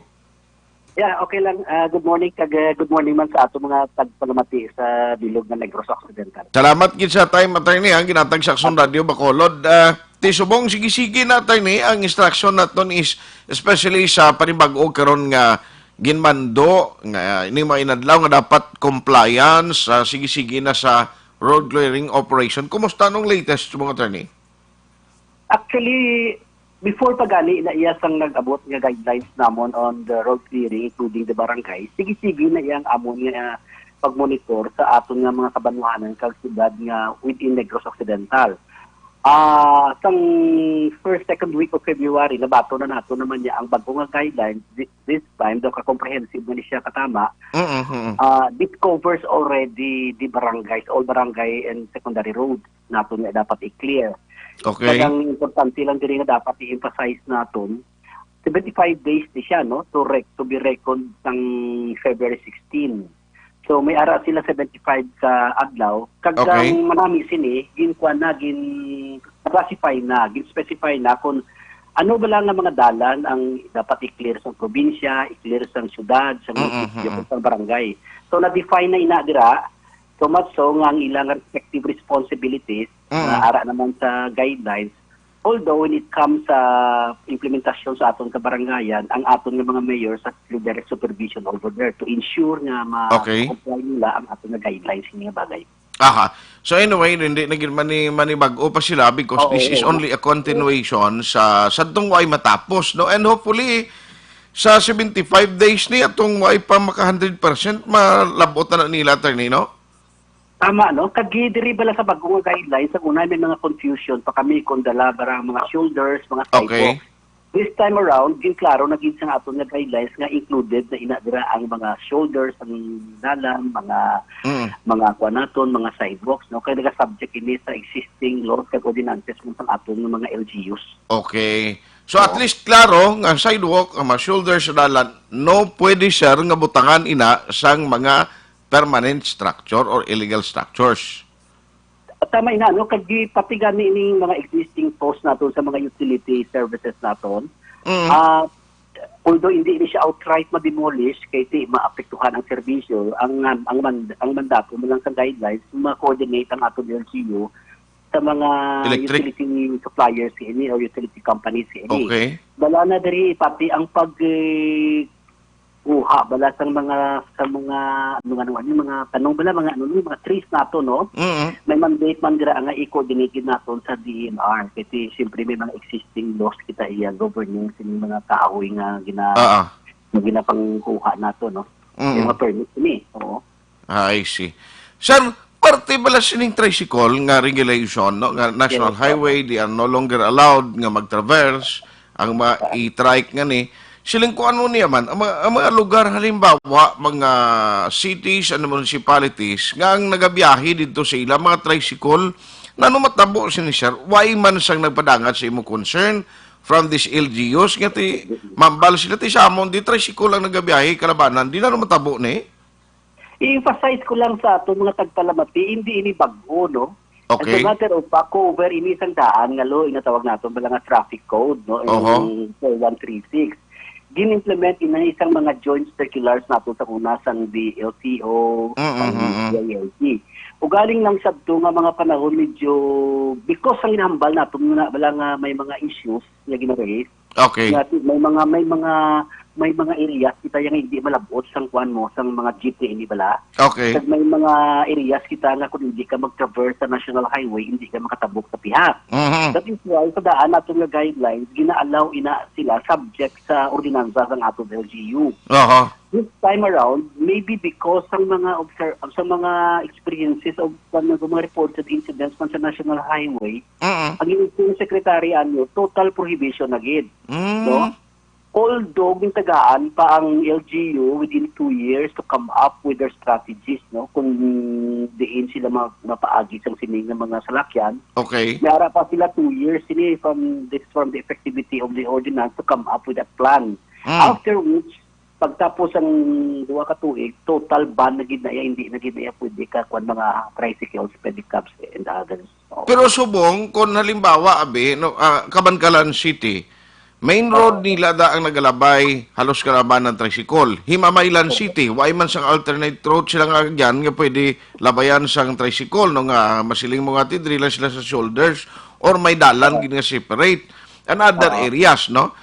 Yeah, okay lang. Good morning good morning man sa ato mga tagpalamati sa bilog ng Negros Occidental. Salamat gid sa time, attorney, ang ginatag sa Aksyon Radio Bacolod. Ti subong sige-sige na, attorney, ang instruction naton is especially sa panibag-o karon nga ginmando nga ini mainadlaw nga dapat compliance sige-sige na sa road clearing operation. Kumusta nung latest mga attorney? Actually, before pagani na iya sang nag-abot nga guidelines namon on the road clearing including the barangay, sige-sige na iyang amon nga pag-monitor sa aton nga mga kabanwahanan kag siyudad nga within Negros Occidental. Sang first, second week of February, nabato na nato naman niya ang bagong nga guidelines. This time, daw ka-comprehensive na siya katama. This covers already the barangays, all barangay and secondary roads nato nga dapat i-clear. Okay. Ang importante lang din nga dapat i-emphasize naton, 75 days di siya, no, to be reckoned sang February 16. So may ara sila 75 ka adlaw. Kagang manami sini ginkuan na classify na, gin-specify na kung ano ba lang ang mga dalan ang dapat i-clear sa probinsya, i-clear sa syudad, sa munisipyo, sa barangay. So na-define na ina dira, so much so nga ang ilang respective responsibilities na ara naman sa guidelines. Although when it comes sa implementasyon sa aton kabarangayan, ang aton nga mga mayor sa direct supervision over there to ensure nga ma-comply nila ang aton nga guidelines nga bagay. Aha. So anyway, hindi na manibag-o pa sila because this is only a continuation sa sadtong way matapos, no? And hopefully sa 75 days ni atong way pa maka 100% malabot na nila, attorney, no? Tama, no? Kagidiri bala sa bagong guidelines, sa una may mga confusion pa kami kung dala barang mga shoulders, mga sidewalks. This time around, klaro na gid sa aton nga guidelines nga included na inadira ang mga shoulders, ang dalan, mga kuanaton, mga sidewalks, no? Kaya naka-subject ini sa existing laws kag ordinances ng aton nga mga LGUs. Okay. So at least klaro nga sidewalk, ang mga shoulders sa dalan, no pwede sir nga butangan ina sang mga permanent structure or illegal structures. Tama ina, no? Kagi pati gani ining mga existing posts naton sa mga utility services naton. Although hindi siya outright ma-demolish kay ti maapektuhan ang serbisyo, ang mandato mo lang sa guidelines ma-coordinate ang aton LGU sa mga utility suppliers ini or utility companies ini. Okay. Bala na diri pati ang bala sa mga tanong bala mga trees nato, no. May mandate man dira nga i-coordinate naton sa DNR kasi siyempre may mga existing laws kita iya governing sa mga kahoy nga ginapangkuha nato, no. Yung mga permit ni. Oo. I see. Sir, parte bala sining tricycle nga regulation, no, nga national highway, they are no longer allowed nga mag-traverse ang i-trike nga ni. Siling kung ano niya man, ang mga lugar halimbawa, mga cities and municipalities nga ang nagabiyahe dito sa ila, mga tricycle, na matabo si sir, why man sang nagpadangat sa imo concern from this LGUs, nga ti, mambal sila ti samon, di tricycle lang nagabiyahe, kalabanan, di na matabo ni? I-emphasize ko lang sa ato mga tagpalamati, hindi ini bago, no? Okay. As a matter of fact, cover ini isang daan nga lo, inatawag nato bala nga traffic code, no? Yung 4136. Gin-implement ina isang mga joint circulars nato sa una sang DLTO, DILG. Ugaling lang sabto nga mga panahon medyo because ang inahambal nato na wala nga may mga issues nga gina-raise. Okay. May mga areas kita yang hindi malabot sang kuan mo sang mga jeepney ini bala. Okay. Kag may mga areas kita nga kung hindi ka mag-traverse sa national highway, hindi ka makatabok sa pihak. That is why sa daan nato nga guidelines gina-allow ina sila subject sa ordinansa ng atong LGU. This time around, maybe because sa mga experiences of mga reported incidents man sa national highway, ang inyong secretary anyo total prohibition na gid. No? Although gintagaan pa ang LGU within 2 years to come up with their strategies, no, kung diin sila mapaagi sang sining ng mga salakyan. Okay. Mayara pa sila 2 years sini from the effectivity of the ordinance to come up with a plan. After which, pagtapos ang 2 ka tuig, total ban na gid na hindi na gid na pwede ka kung mga tricycles, pedicabs and others. Pero subong kung halimbawa abi no, Kabankalan City, Main road nila da ang nagalabay, halos karaban ng tricycle. Himamaylan City, why man sang alternate road sila nga dyan, nga pwede labayan sang tricycle, no nga masiling mga tidrila sila sa shoulders, or may dalan gina separate. And other areas, no?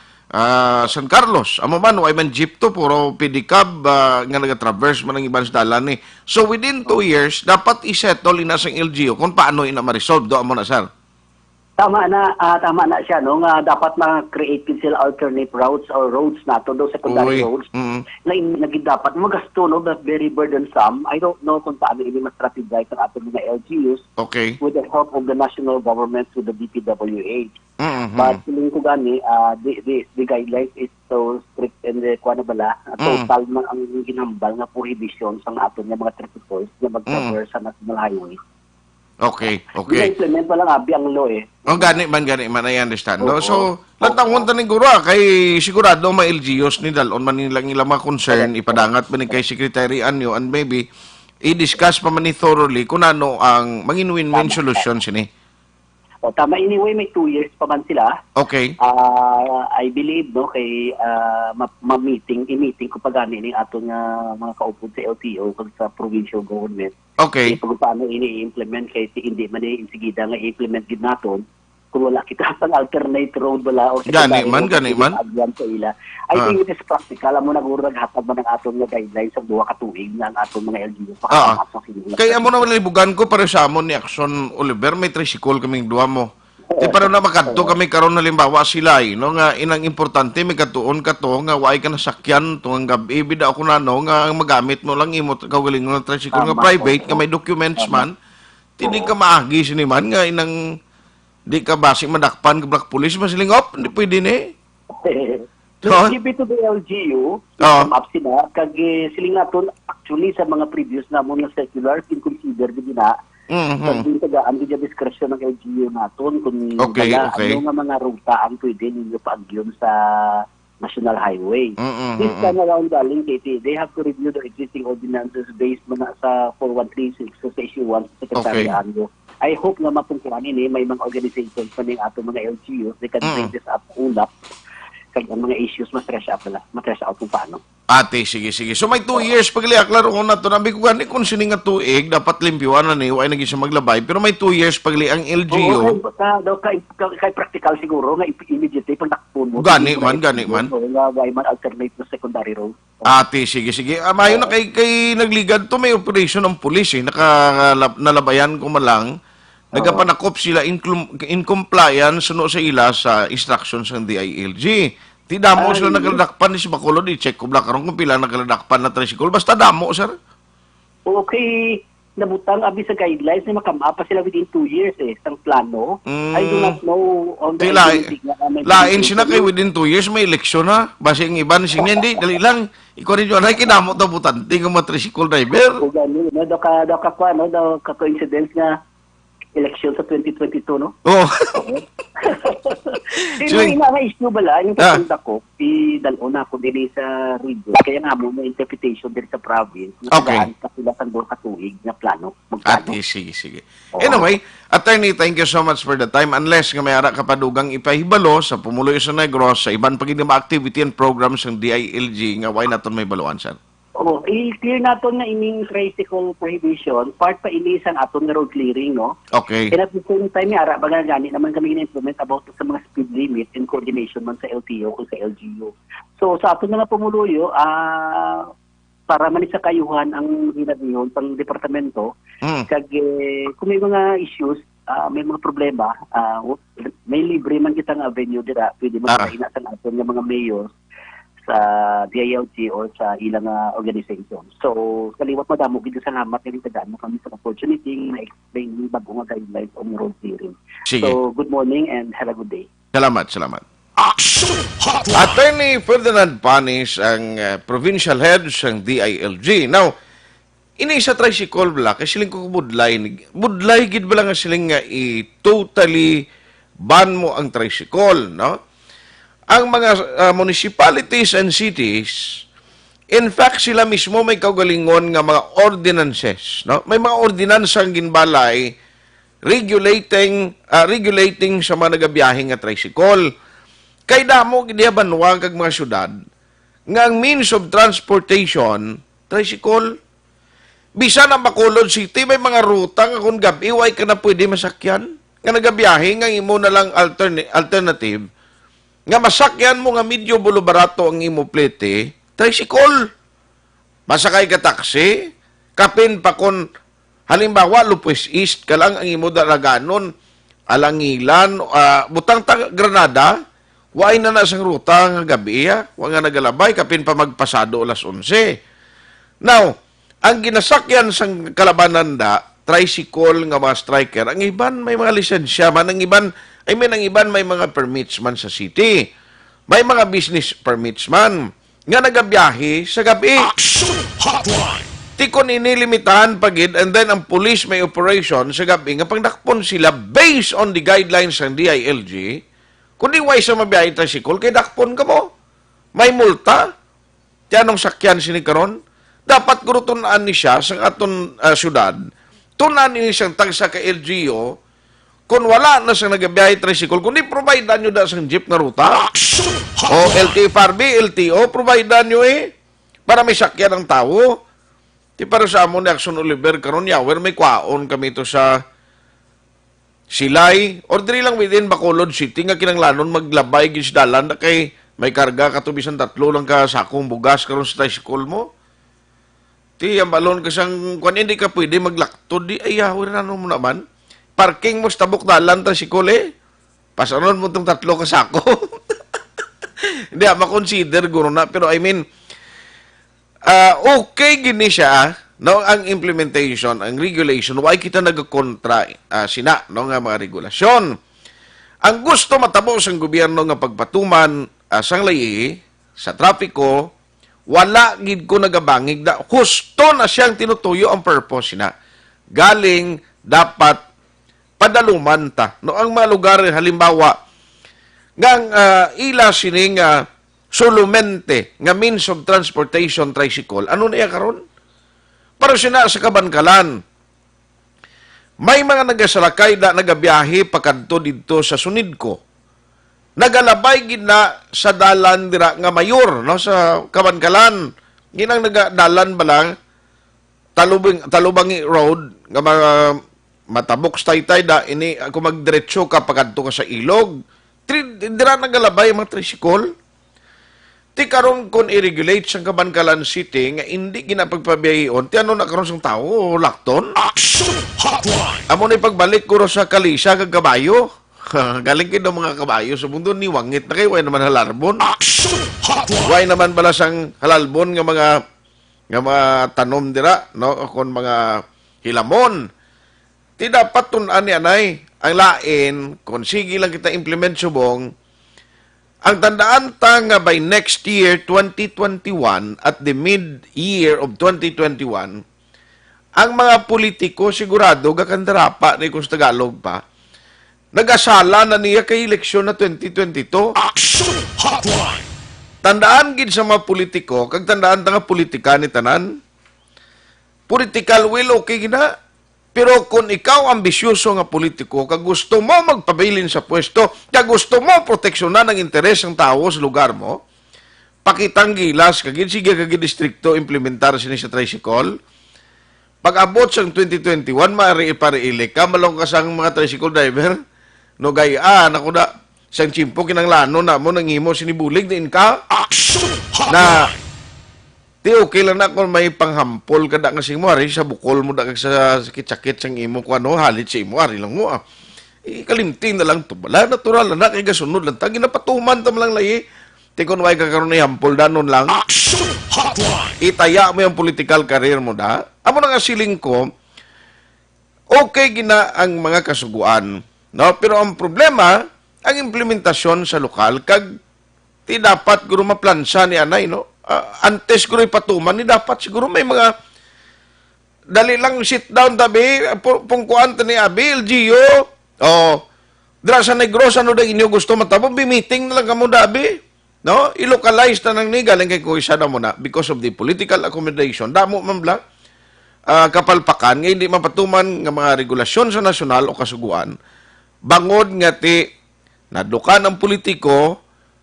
San Carlos, amo man, why man jeep to, puro pedicab, nga nag-traverse man ang ibang dalan eh. So within 2 years, dapat isettle ina sang LGU kung paano ina ma-resolve, do amo na, sir. Tama na siya, no, nga dapat ma-create sila alternate routes or roads nato, those secondary roads, na naging dapat magasto, no, but very burdensome. I don't know kung paano ini ma-strategize ang ating mga LGUs with the help of the national government, with the DPWH. But feeling ko gani, the guidelines is so strict and kuha na bala, total man ang ginambal na prohibition sa ating mga tricycles na mag-traverse sa national highway. Okay. Implement pa lang abi ang law eh. Gani man, I understand. No? So, latang ni Guro, kay sigurado may LGUs ni Dalon man nilang ilang mga concern, ipadangat ba ni kay Secretary Anyo, and maybe, i-discuss pa man ni thoroughly kung ano ang maging win-win solution sini. Tama, anyway, may 2 years pa man sila. Okay. I believe, no, kay i-meeting ko pa gani ni ato nga mga kaupod sa LTO kag sa provincial government. Okay. Kung paano ini-implement kay hindi man insigida nga i-implement gid naton kung wala kita sang alternate road wala o gani man. Agyan sa ila. I think it is practical. Amo naguro naghatag man ang atong nga guidelines sa 2 ka tuig na ang atong mga LGU. Kaya amo na libugan ko para sa amon ni Action Oliver, may tricycle kaming duwa mo. Di para na makadto kami karon na limbawa sila no nga inang importante may katuon ka to nga way ka nasakyan to nga gabi bida ako na no nga magamit mo lang imo kaugalingon ng tricycle nga private nga may documents man tindi ka maagi sini man nga inang di ka basi madakpan ka black police masilingop hindi pwede ni. So, give it to the LGU, map sila, kag siling naton actually sa mga previous na mo nga circular, consider din na kag din tagaan din discretion ng LGU naton kung ano nga mga ruta ang pwede ninyo paagyon sa national highway. This time around galing KT, they have to review the existing ordinances based man sa 4136 sa issue 1 sa Secretary Anyo. I hope nga mapungkuhan ini may mga organizations pa ning ato mga LGUs, they can bring this up ulap kag ang mga issues ma-stress out kung paano. Ate, sige. So may 2 years pagliak laro ko na to. Nabi ko gani kung sining nga tuig dapat limpyuan na ni way naging siya maglabay pero may 2 years pagli ang LGU. Kay practical siguro nga immediately pag nakpon mo. Gani man. Nga way man alternate na secondary road. Ate, sige. Mayo na kay nagligad to may operation ng pulis nalabayan ko malang. Nagapanakop sila in compliance sa ila sa instructions ng DILG. Ti damo sila nagaladakpan ni si Bacolod, i-check ko bla karon kung pila nagaladakpan na tricycle. Basta damo, sir. Okay, nabutang abi sa guidelines na makamapa sila within 2 years sang plano. I do not know on the lain sila kay within 2 years may eleksyon na. Basi ang iba ni sinya, hindi, dali lang. Ikaw rin yun, ay kinamo to butan. Tingnan mo tricycle driver. O gani, daw ka coincidence nga election sa 2022, no? Oo. Yung nga issue bala, yung pagpunta ko, idalo na ako din sa region. Kaya nga mo, may interpretation din sa province. Okay. Sila sa 2 katuig na plano. Ate, sige. Anyway, Attorney, thank you so much for the time. Unless nga may ara kapadugang ipahibalo sa Pumuloy sa Negros, sa iban pagiging activity and programs ng DILG, nga why naton may baluan, sir? I-clear natin na ining tricycle prohibition, part pa ini isang aton na road clearing, no? Okay. And at the same time, ara, baga gani naman kami in-implement about sa mga speed limit in coordination man sa LTO o sa LGU. So, sa aton na Pumuluyo, para man sa kayuhan ang hinagniyon pang departamento, kag kung may mga issues, may mga problema, may libre man kitang avenue dira, pwede magkaina sa aton ng mga mayors, sa DILG or sa ilang organization. So, kaliwat madamo gid sa salamat kay tagaan mo kami sa opportunity na explain ni bagong guidelines on road clearing. Sige. So, good morning and have a good day. Salamat. Action Hotline! Attorney Ferdinand Panis ang provincial head ng DILG. Now, ini sa tricycle bala kay siling ko budlay gid bala nga siling nga totally ban mo ang tricycle, no? Ang mga municipalities and cities, in fact, sila mismo may kaugalingon nga mga ordinances. No? May mga ordinansang ginbalay regulating sa mga nagabiyahing nga tricycle. Kay damo ginihabanwa kag mga syudad nga ang means of transportation, tricycle, bisan ang Bacolod City, may mga ruta nga kung gabi, way ka na pwede masakyan. Nga nagabiyahe, nga imo na lang alternative, nga masakyan mo nga medyo bulubarato ang imo plete, tricycle. Masakay ka taxi, kapin pa kon, halimbawa, Lupes East ka lang ang imo dalaganon, Alangilan, butang Granada, way na sang ruta nga gabi, wa nga nagalabay, kapin pa magpasado alas 11. Now, ang ginasakyan sang kalabanan tricycle nga mga striker, ang iban may mga lisensya man, ang iban may mga permits man sa city. May mga business permits man nga nagabiyahe sa gabi. Tikon inilimitahan pagid, and then ang police may operation sa gabi nga pagdakpon sila based on the guidelines ng DILG. Kung di way sa mabiyahe tricycle, kay dakpon ka mo. May multa. Tiyanong sakyan sinikaron. Dapat guro tunaan ni siya sa aton syudad. Tunaan ni siyang tagsa ka LGO kung wala na siyang nagabiyahe tricycle, kung di provide nyo da sang jeep na ruta. O LTFRB, LTO, provide nyo para may sakyan ang tao. Di para sa amon ni Action Oliver karon yawer may kwaon kami to sa Silay. Or diri lang within Bacolod City nga kinanglanon maglabay gisdalan na kay may karga katubisan 3 lang ka sakong bugas karon sa tricycle mo. Ti, ang balon ka siyang, kung hindi ka pwede maglaktod, di, ay, yawin na mo naman. Parking mo sa tabok dalan, tricycle, pasanon mo itong 3 kasako. Hindi, makonsider, guro na. Pero, I mean, okay gini siya, no, ang implementation, ang regulation, why kita nagkontra sina, no, nga mga regulasyon. Ang gusto matabo sa gobyerno nga pagpatuman sang layi, sa trapiko, wala gid ko nagabangig da husto na siyang tinutuyo ang purpose na galing dapat padaluman ta no ang mga lugar halimbawa ngang ila sining sulumente nga means of transportation tricycle ano na karon para sina sa Kabankalan may mga nagasalakay da nagabiyahe pakadto didto sa Sunidco. Nagalabay gid na sa dalan dira nga mayor no sa Kabankalan. Ginang nagadalan ba lang Talubangi Road nga mga matabok taytay da ini ako magdiretso ka pagadto ka sa ilog. Dira nagalabay mga tricycle. Ti karon kon i-regulate sa Kabankalan City nga hindi ginapagpabiyahion ti ano na karon sang tawo lakton. Amo ni pagbalik ko sa Kalisa kag kabayo. Galing kayo mga kabayo sa mundo ni wangit na kayo, way naman halarbon. Way naman pala sang halalbon nga mga tanom dira, no? Kung mga hilamon. Ti dapat tunan ni anay, ang lain, kung sige lang kita implement subong, ang tandaan ta nga by next year, 2021, at the mid-year of 2021, ang mga politiko sigurado, gakandarapa, ni kung sa Tagalog pa, nag-asala na niya kay eleksyon na 2022. Tandaan gid sa mga politiko, kag tandaan ta nga politika ni tanan. Political will okay gina. Pero kung ikaw ambisyoso nga politiko, kag gusto mo magpabilin sa pwesto, kag gusto mo proteksyonan ang interes ng tao sa lugar mo, pakitang gilas, kag sige kag distrikto implementar sini sa tricycle. Pag abot sang 2021, mari-pari-ili ka, malong ka sang mga tricycle driver, no gayaan ako na sang chimpo kinanglano na mo nangimo sinibulig din ka na ti okay lang na kung may panghampol ka da nga sing mo ari sa bukol mo da kag sa sakit-sakit sang imo ko ano halit sa imo ari lang mo ikalimting na lang to bala natural na kay gasunod lang ta ginapatuman tam lang lahi ti kun way ka karon ni hampol danon lang itaya mo yung political career mo da amo na nga siling ko okay gina ang mga kasuguan. No, pero ang problema, ang implementasyon sa lokal, kag ti dapat guro maplansa ni anay, no? Antes guro ipatuman, ni dapat siguro may mga dali lang sit down tabi, pungkuan ni Abi, LGO, dira sa Negros, ano da inyo gusto matabo, bi-meeting na lang kamo dabi, no? I-localize na nang ni, galing kay Kuya Sada mo na, because of the political accommodation, damo man blang, kapalpakan, nga hindi mapatuman ng mga regulasyon sa nasyonal o kasuguan, bangod nga ti nadukan ang politiko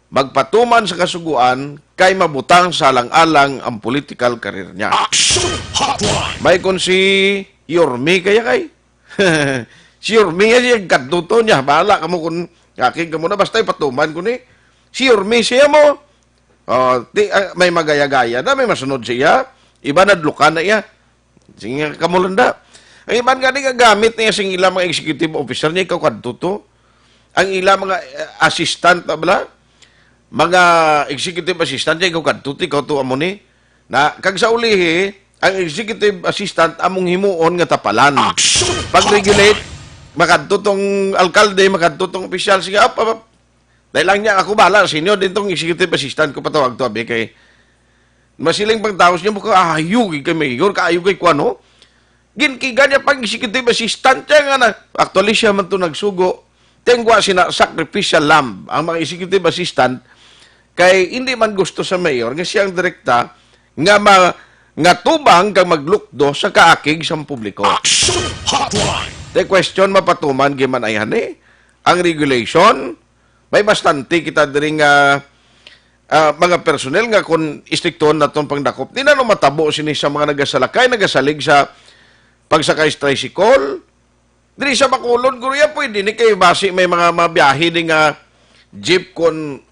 magpatuman sa kasuguan kay mabutang sa alang-alang ang political career niya. Action Hotline. May kung si Yormi kaya kay. Si Yormi siya katuto niya. Bahala ka mo kung aking ka muna. Basta ipatuman ko ni. Si Yormi siya mo. May magaya-gaya na. May masunod siya. Iba nadlukan na iya. Sige ka mo landa. Ang iban nga gamit niya sing ilang mga executive officer niya. Ikaw katuto. Ang ilang mga assistant mga executive assistant niya. Ikaw katuto. Ikaw to amo ni. Na kag sa ulihi, ang executive assistant among himuon nga tapalan. Pag-regulate, makadtutong alkalde, makadtutong opisyal, sige, dahil lang niya, ako bala, senior din tong executive assistant ko patawag to, abe, kay masiling pagtaos niya, mukha ayug kay mayor, kaayug kay kuano, ginkiga niya pang executive assistant niya nga na, actually siya man to nagsugo, tengwa sina sacrificial lamb, ang mga executive assistant, kay hindi man gusto sa mayor, nga siyang direkta, nga tubang kang maglukdo sa kaakig sa publiko. Action Hotline. The question mapatuman giman ayan ang regulation may bastante kita diri nga mga personnel nga kung istrikton naton pangdakop di na no matabo sini sa mga nagasalakay nagasalig sa pagsakay sa tricycle diri sa Bacolod Korea pwede ni kay basi may mga mabiyahe di nga jeep kon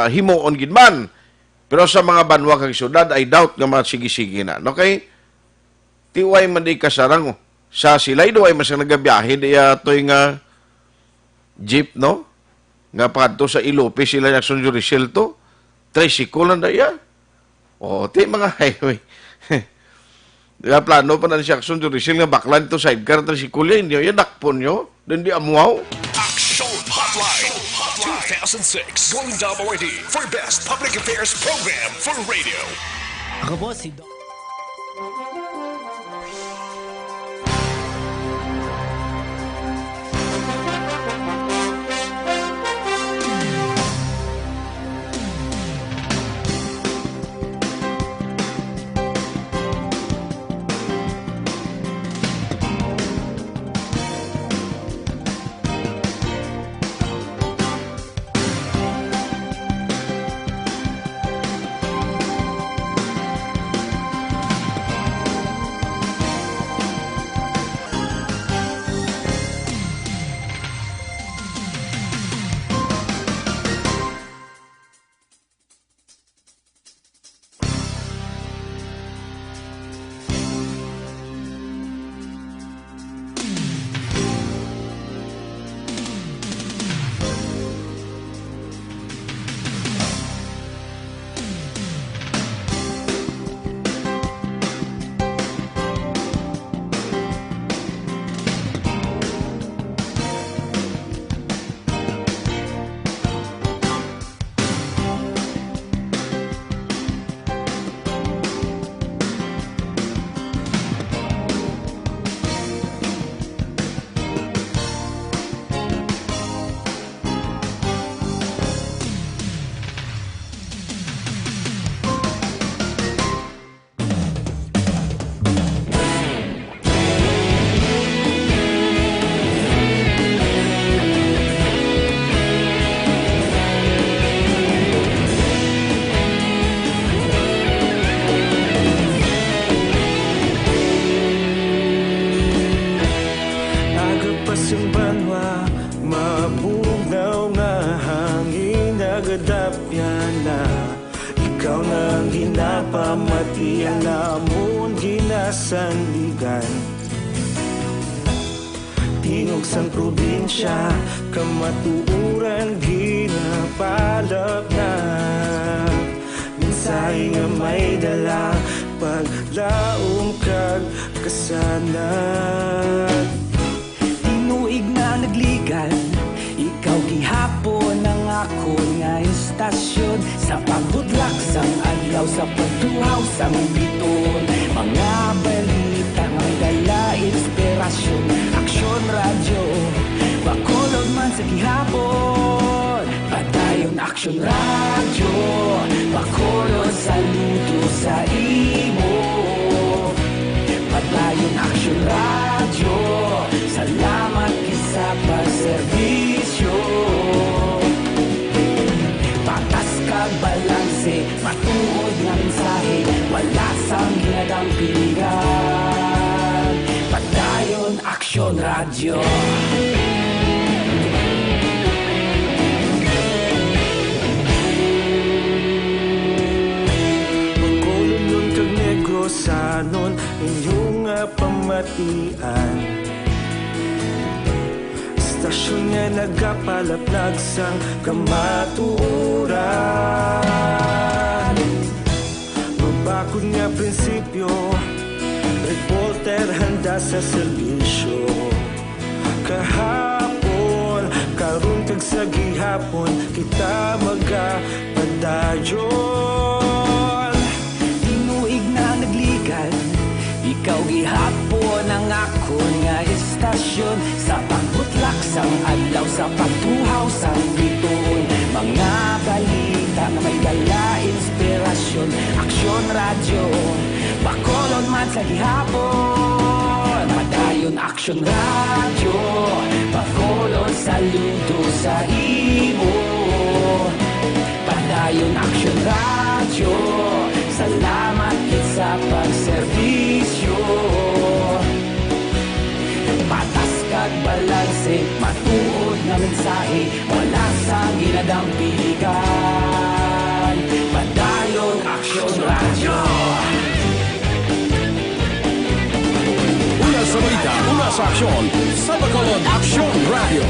himuon gid man. Pero sa mga banwa kag syudad, I doubt nga magsigi-sige na. Okay? Tiway man di kasarang. Sa silay do ay mas nagabiyahe di atoy nga jeep, no? Nga padto sa Ilope sila Jackson Juricel to. Tricycle na daya. O, ti mga highway. Diba, plano pa na si Jackson Juricel nga baklan to sidecar tricycle yan. Yan nakpon nyo. Doon di amuaw. Action Hotline 2006 Going WRD for Best Public Affairs Program for Radio. Ako po si Doc. Pamati ang namon ginasandigan Tingog sang probinsya Kamatuuran ginapalap na Minsay nga may dala Paglaom kag kasanan Tinuig na nagligan Ikaw gihapon ang ako nga istasyon Sa pagbudlak sang adlaw sa pagtuhaw sang biton Mga balita nga dala inspirasyon Aksyon radyo Bacolod man sa gihapon Padayon Aksyon radyo Bacolod saludo sa imo Padayon Aksyon radyo Salamat kisa pagserbisyo Radyo. Magkulong kag negosanon inyong pamatian. Stasyon nga nagapalaplag sang kamatuuran. Mabakod nga prinsipyo, reporter handa sa serbisyo. Kahapon, karon kag sa gihapon, kita magapadayon. Tinuig na nagligad, ikaw gihapon ang akon nga istasyon. Sa pagbutlak sang adlaw, sa pagtuhaw sang bituon. Mga balita na may dala inspirasyon. Aksyon radyo, Bacolod man sa gihapon. Padayon aksyon radyo, Bacolod saludo sa imo. Padayon aksyon radyo, salamat kit sa pagserbisyo. Patas kag balanse, matuod na mensahe, wala sa ginadampigan. Padayon aksyon radyo. Una sa balita, una sa aksyon, sa Bacolod Aksyon Radio.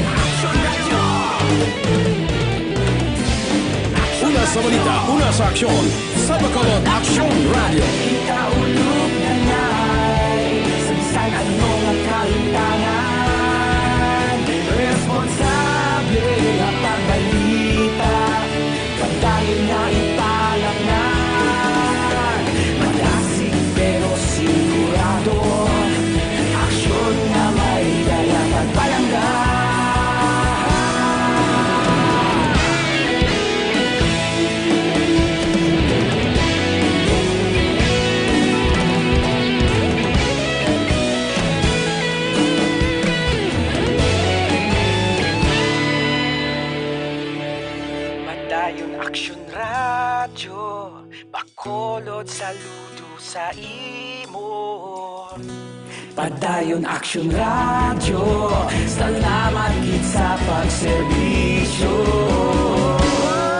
Una sa balita, una sa aksyon, sa Bacolod Aksyon Radio. Ikaulog na ngay, sabisan ano nga kahintangan. Responsable nga pagbalita, pagdayon na ipalangan. Malasig pero sigurado, aksyon na may dala pagpalanggan. Padayon aksyon radyo, Bacolod saludo sa imo. Padayon aksyon radyo, salamat gid sa pagserbisyo.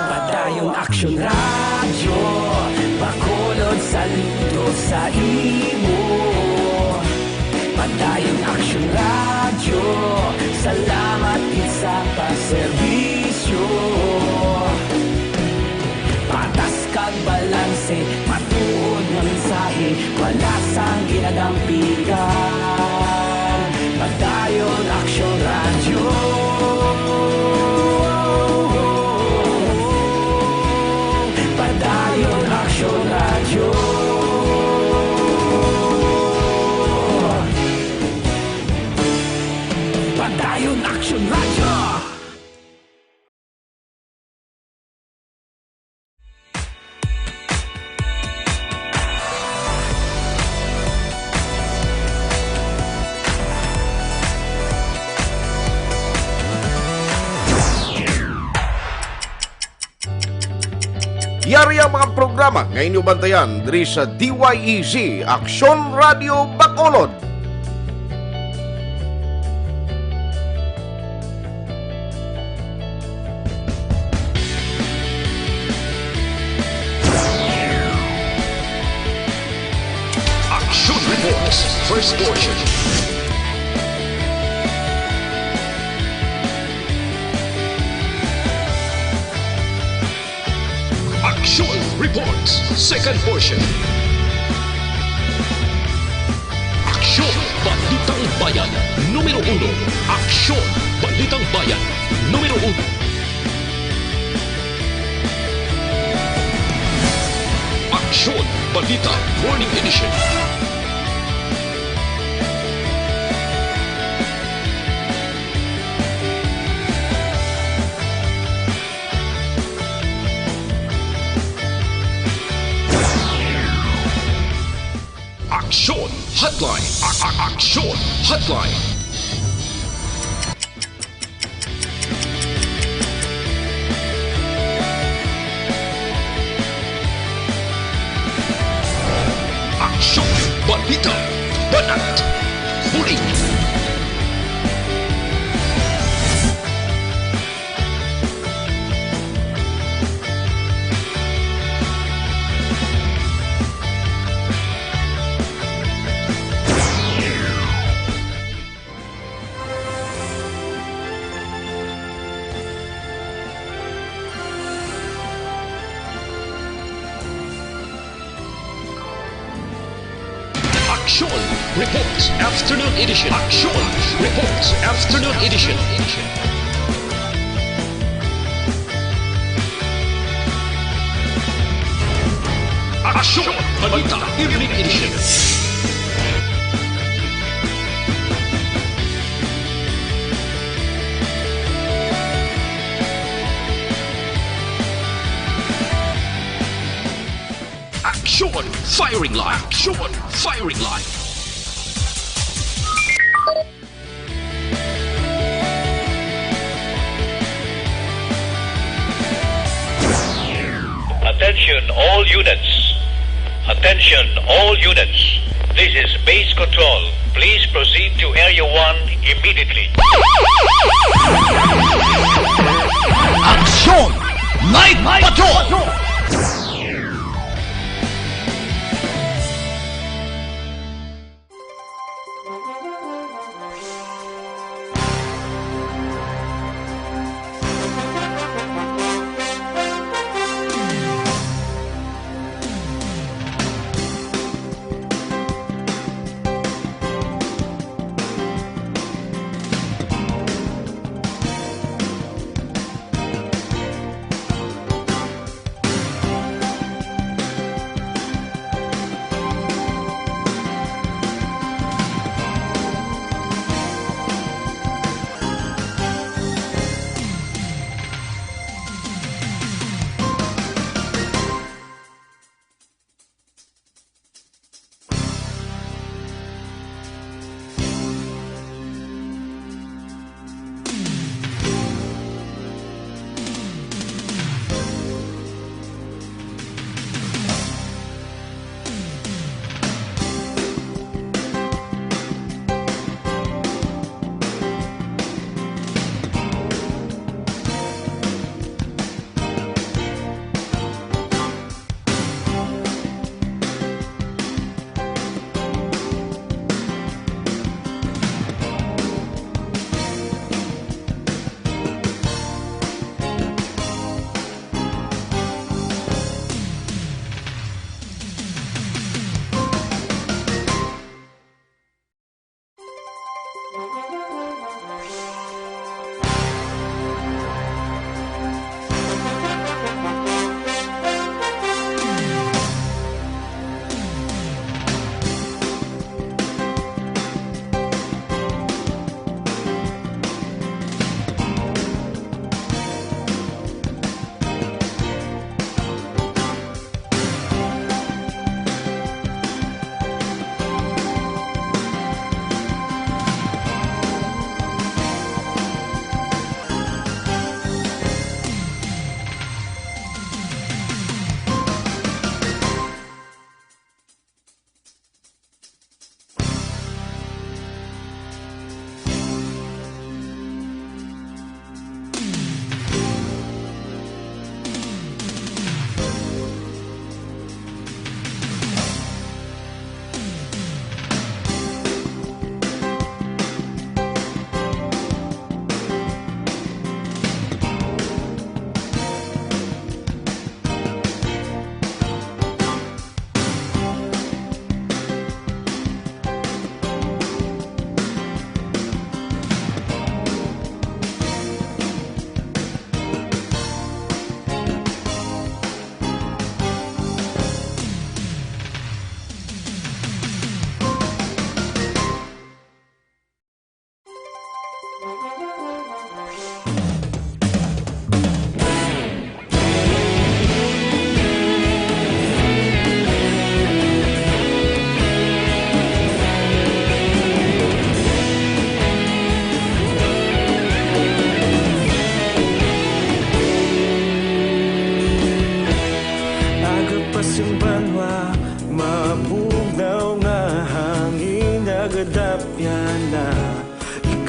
Padayon aksyon radyo, Bacolod saludo sa imo. Padayon aksyon radyo, salamat gid sa pagserbisyo. Patas kag balanse, matuod nga mensahe, wala sang ginadampigan. Padayon aksyon radyo. Padayon aksyon radyo. Padayon aksyon radyo. Yari ang mga programa ngayon yung bantayan diri sa DYEZ Aksyon Radio Bacolod. Action Reports, first portion. Action Reports, second portion. Aksyon Balitang Bayan, numero 1. Aksyon Balitang Bayan, numero 1. Aksyon Balita Morning Edition. Aksyon Hotline. Aksyon Hotline. Aksyon Balita Banat Huli. Reports Afternoon Edition. Action Reports Afternoon Edition. Action Balita Evening Edition. Action Firing Line. Action Firing Line. Attention all units. Attention all units. This is base control. Please proceed to Area 1 immediately. Action! Night Patrol!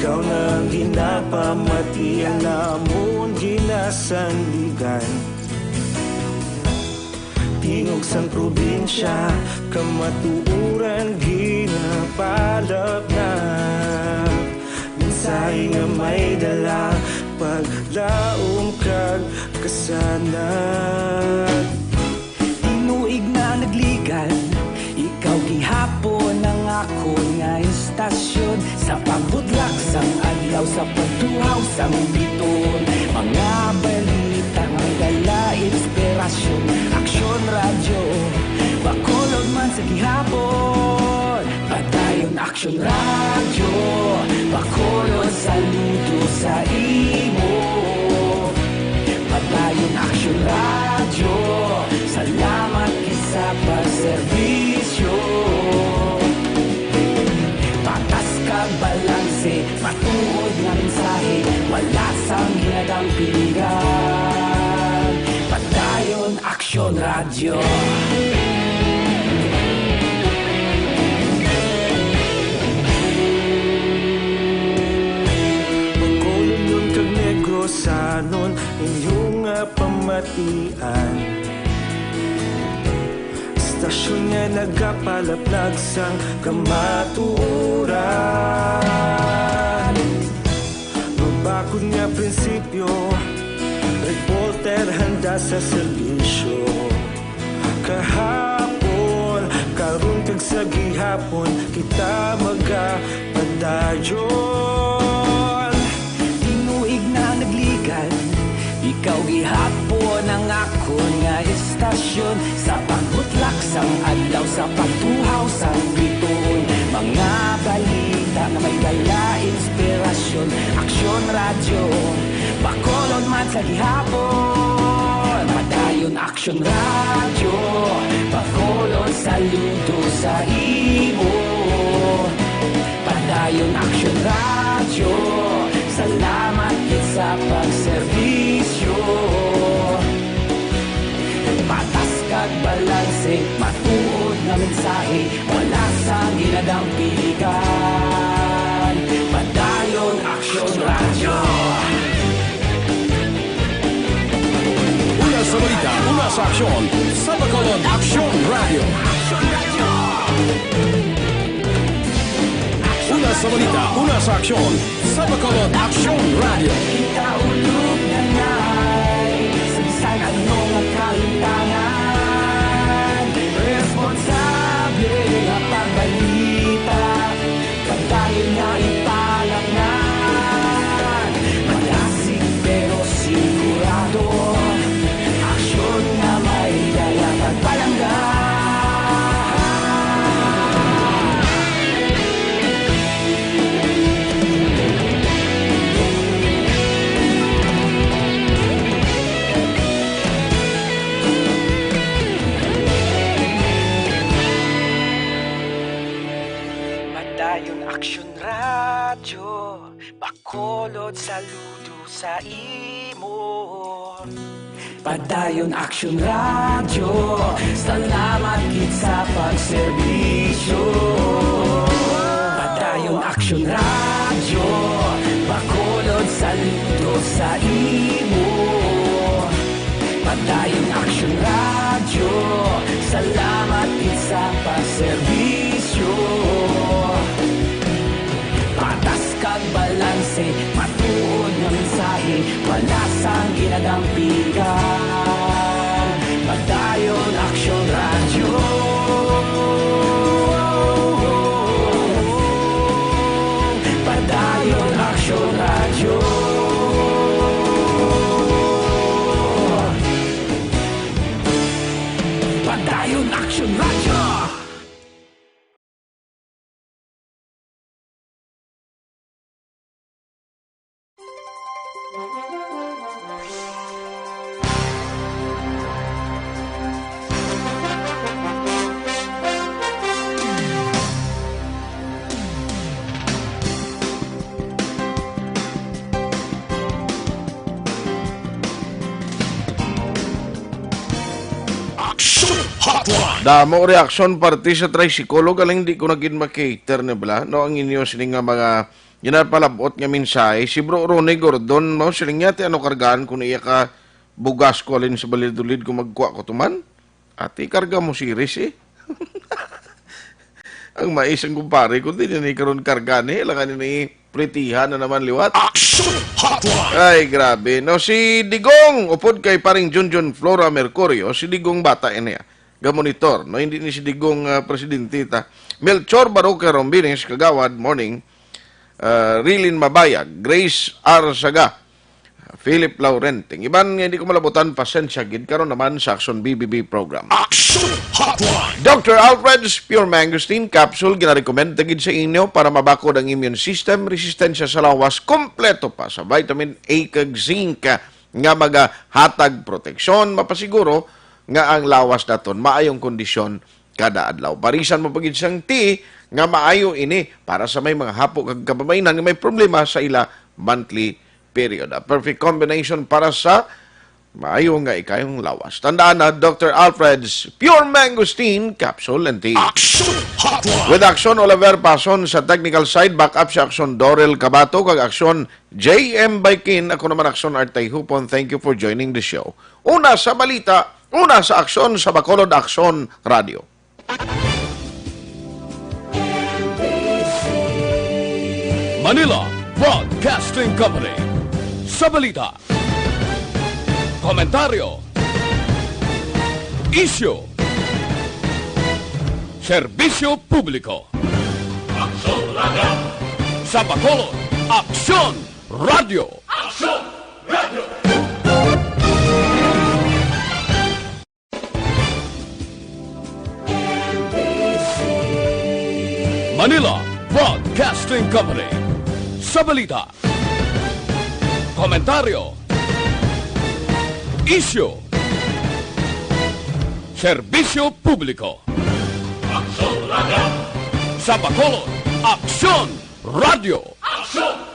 Ikaw nang ginapamati, alamon ginasandigan. Tingog sang probinsya, kamatuuran ginapalap na. Minsay nga may dala, paglaom kag kasanat. Tinuig na nagligan, ikaw gihapon ang ako nga istasyon sa pagbudlak sang adlaw sa pagtuhaw sang biton. Mga balita nga dala inspirasyon, aksyon radyo, bakulod man sa gihapon. Padayon aksyon radyo, bakulod saludo sa imo. Padayon aksyon radyo, salamat isa pagserbisyo. Patas kag balanse, matuod nga mensahe, wala sang hinadang piligan. Padayon aksyon radyo. Pagkulong yung kag negosanon, inyong pamatian. Stasyon nga nagapalaplag sang kamatuuran. Mabakod nga prinsipyo, reporter handa sa serbisyo. Kahapon, karong kag sa gihapon, kita magapadayon. Tinuig na nagligan, ikaw gihapon ang ako nga istasyon sa pagbutlak sang adlaw sa pagtuhaw sang biton. Mga balita na may dala inspirasyon, aksyon radyo, bakolod man sa gihapon. Padayon aksyon radyo, bakolod saludo sa imo. Padayon aksyon radyo, salamat sa pagserbisyo. Patas kag balanse, matuod na mensahe, wala sang ginadang piligan. Padayon aksyon radyo. Una sa balita, una sa aksyon, sa Bacolod Aksyon Radio. Una sa balita, una sa aksyon, sa Bacolod Aksyon Radio. Kita ulog na ngay, sabisan ano nga kalintangan. Responsable nga pagbalita, pagdayon nga ipalaknan. Malasig pero sigurado, aksyon nga may dala pagpalanggan. Padayon aksyon radyo, bakolod saludo sa imo. Padayon aksyon radyo, salamat gid sa pagserbisyo. Padayon aksyon radyo, bakolod saludo sa imo. Padayon aksyon radyo, salamat gid sa pagserbisyo. Patas kag balanse, matuod nga mensahe, wala sang ginadampigan. Padayon aksyon radyo. Padayon aksyon radyo. Padayon aksyon radyo. Damo reaksyon parte sa tricycle galing di ko naging makater na bala no ang inyo sining nga mga ginapalabot nga mensahe si Bro Ronnie Gordon no sining yate ano kargaan kung iya ka bugas ko alin sa balid-ulid kung magkuha ko tuman ati karga mo series eh. Ang maisang kumpare kung di ni karon karga ni langan ni pretihan na naman liwat. Ay grabe no si Digong upod kay paring Junjun Flora Mercurio si Digong bata niya monitor. No, hindi ni si digong presidente ta. Melchor Baroque Rombines, Kagawad, morning. Rilin Mabayag, Grace R. Saga, Philip Laurenting. Iban nga hindi ko malabutan, pasensya gid karon naman sa Action BBB program. Action Hotline. Dr. Alfred's Pure Mangosteen Capsule ginarekomend gid sa inyo para mabakod ang immune system, resistensya sa lawas, kompleto pa sa vitamin A kag zinc nga magahatag proteksyon, mapasiguro nga ang lawas naton maayong kondisyon kada adlaw. Parisan mo pagid siyang tea nga maayo ini para sa may mga hapo kag kababainan nga may problema sa ila monthly period. A perfect combination para sa maayo nga ikayong lawas. Tandaan na Dr. Alfred's Pure Mangosteen Capsule and Tea. Action Hotline. With Action Oliver Pason sa technical side, backup sa Action Dorel Cabato, kag Action JM Baikin. Ako naman Action Artay Hupon. Thank you for joining the show. Una sa balita, una sa Action sa Bacolod Action Radio. Manila Broadcasting Company. Sa balita, komentaryo, issue, serbisyo publiko. Aksyon Radio. Sa Bacolod, Aksyon Radio. Aksyon Radio. Manila Broadcasting Company. Sa balita, komentaryo, issue, serbisyo publiko. Aksyon Radio. Sa Bacolod, Aksyon Radio. Aksyon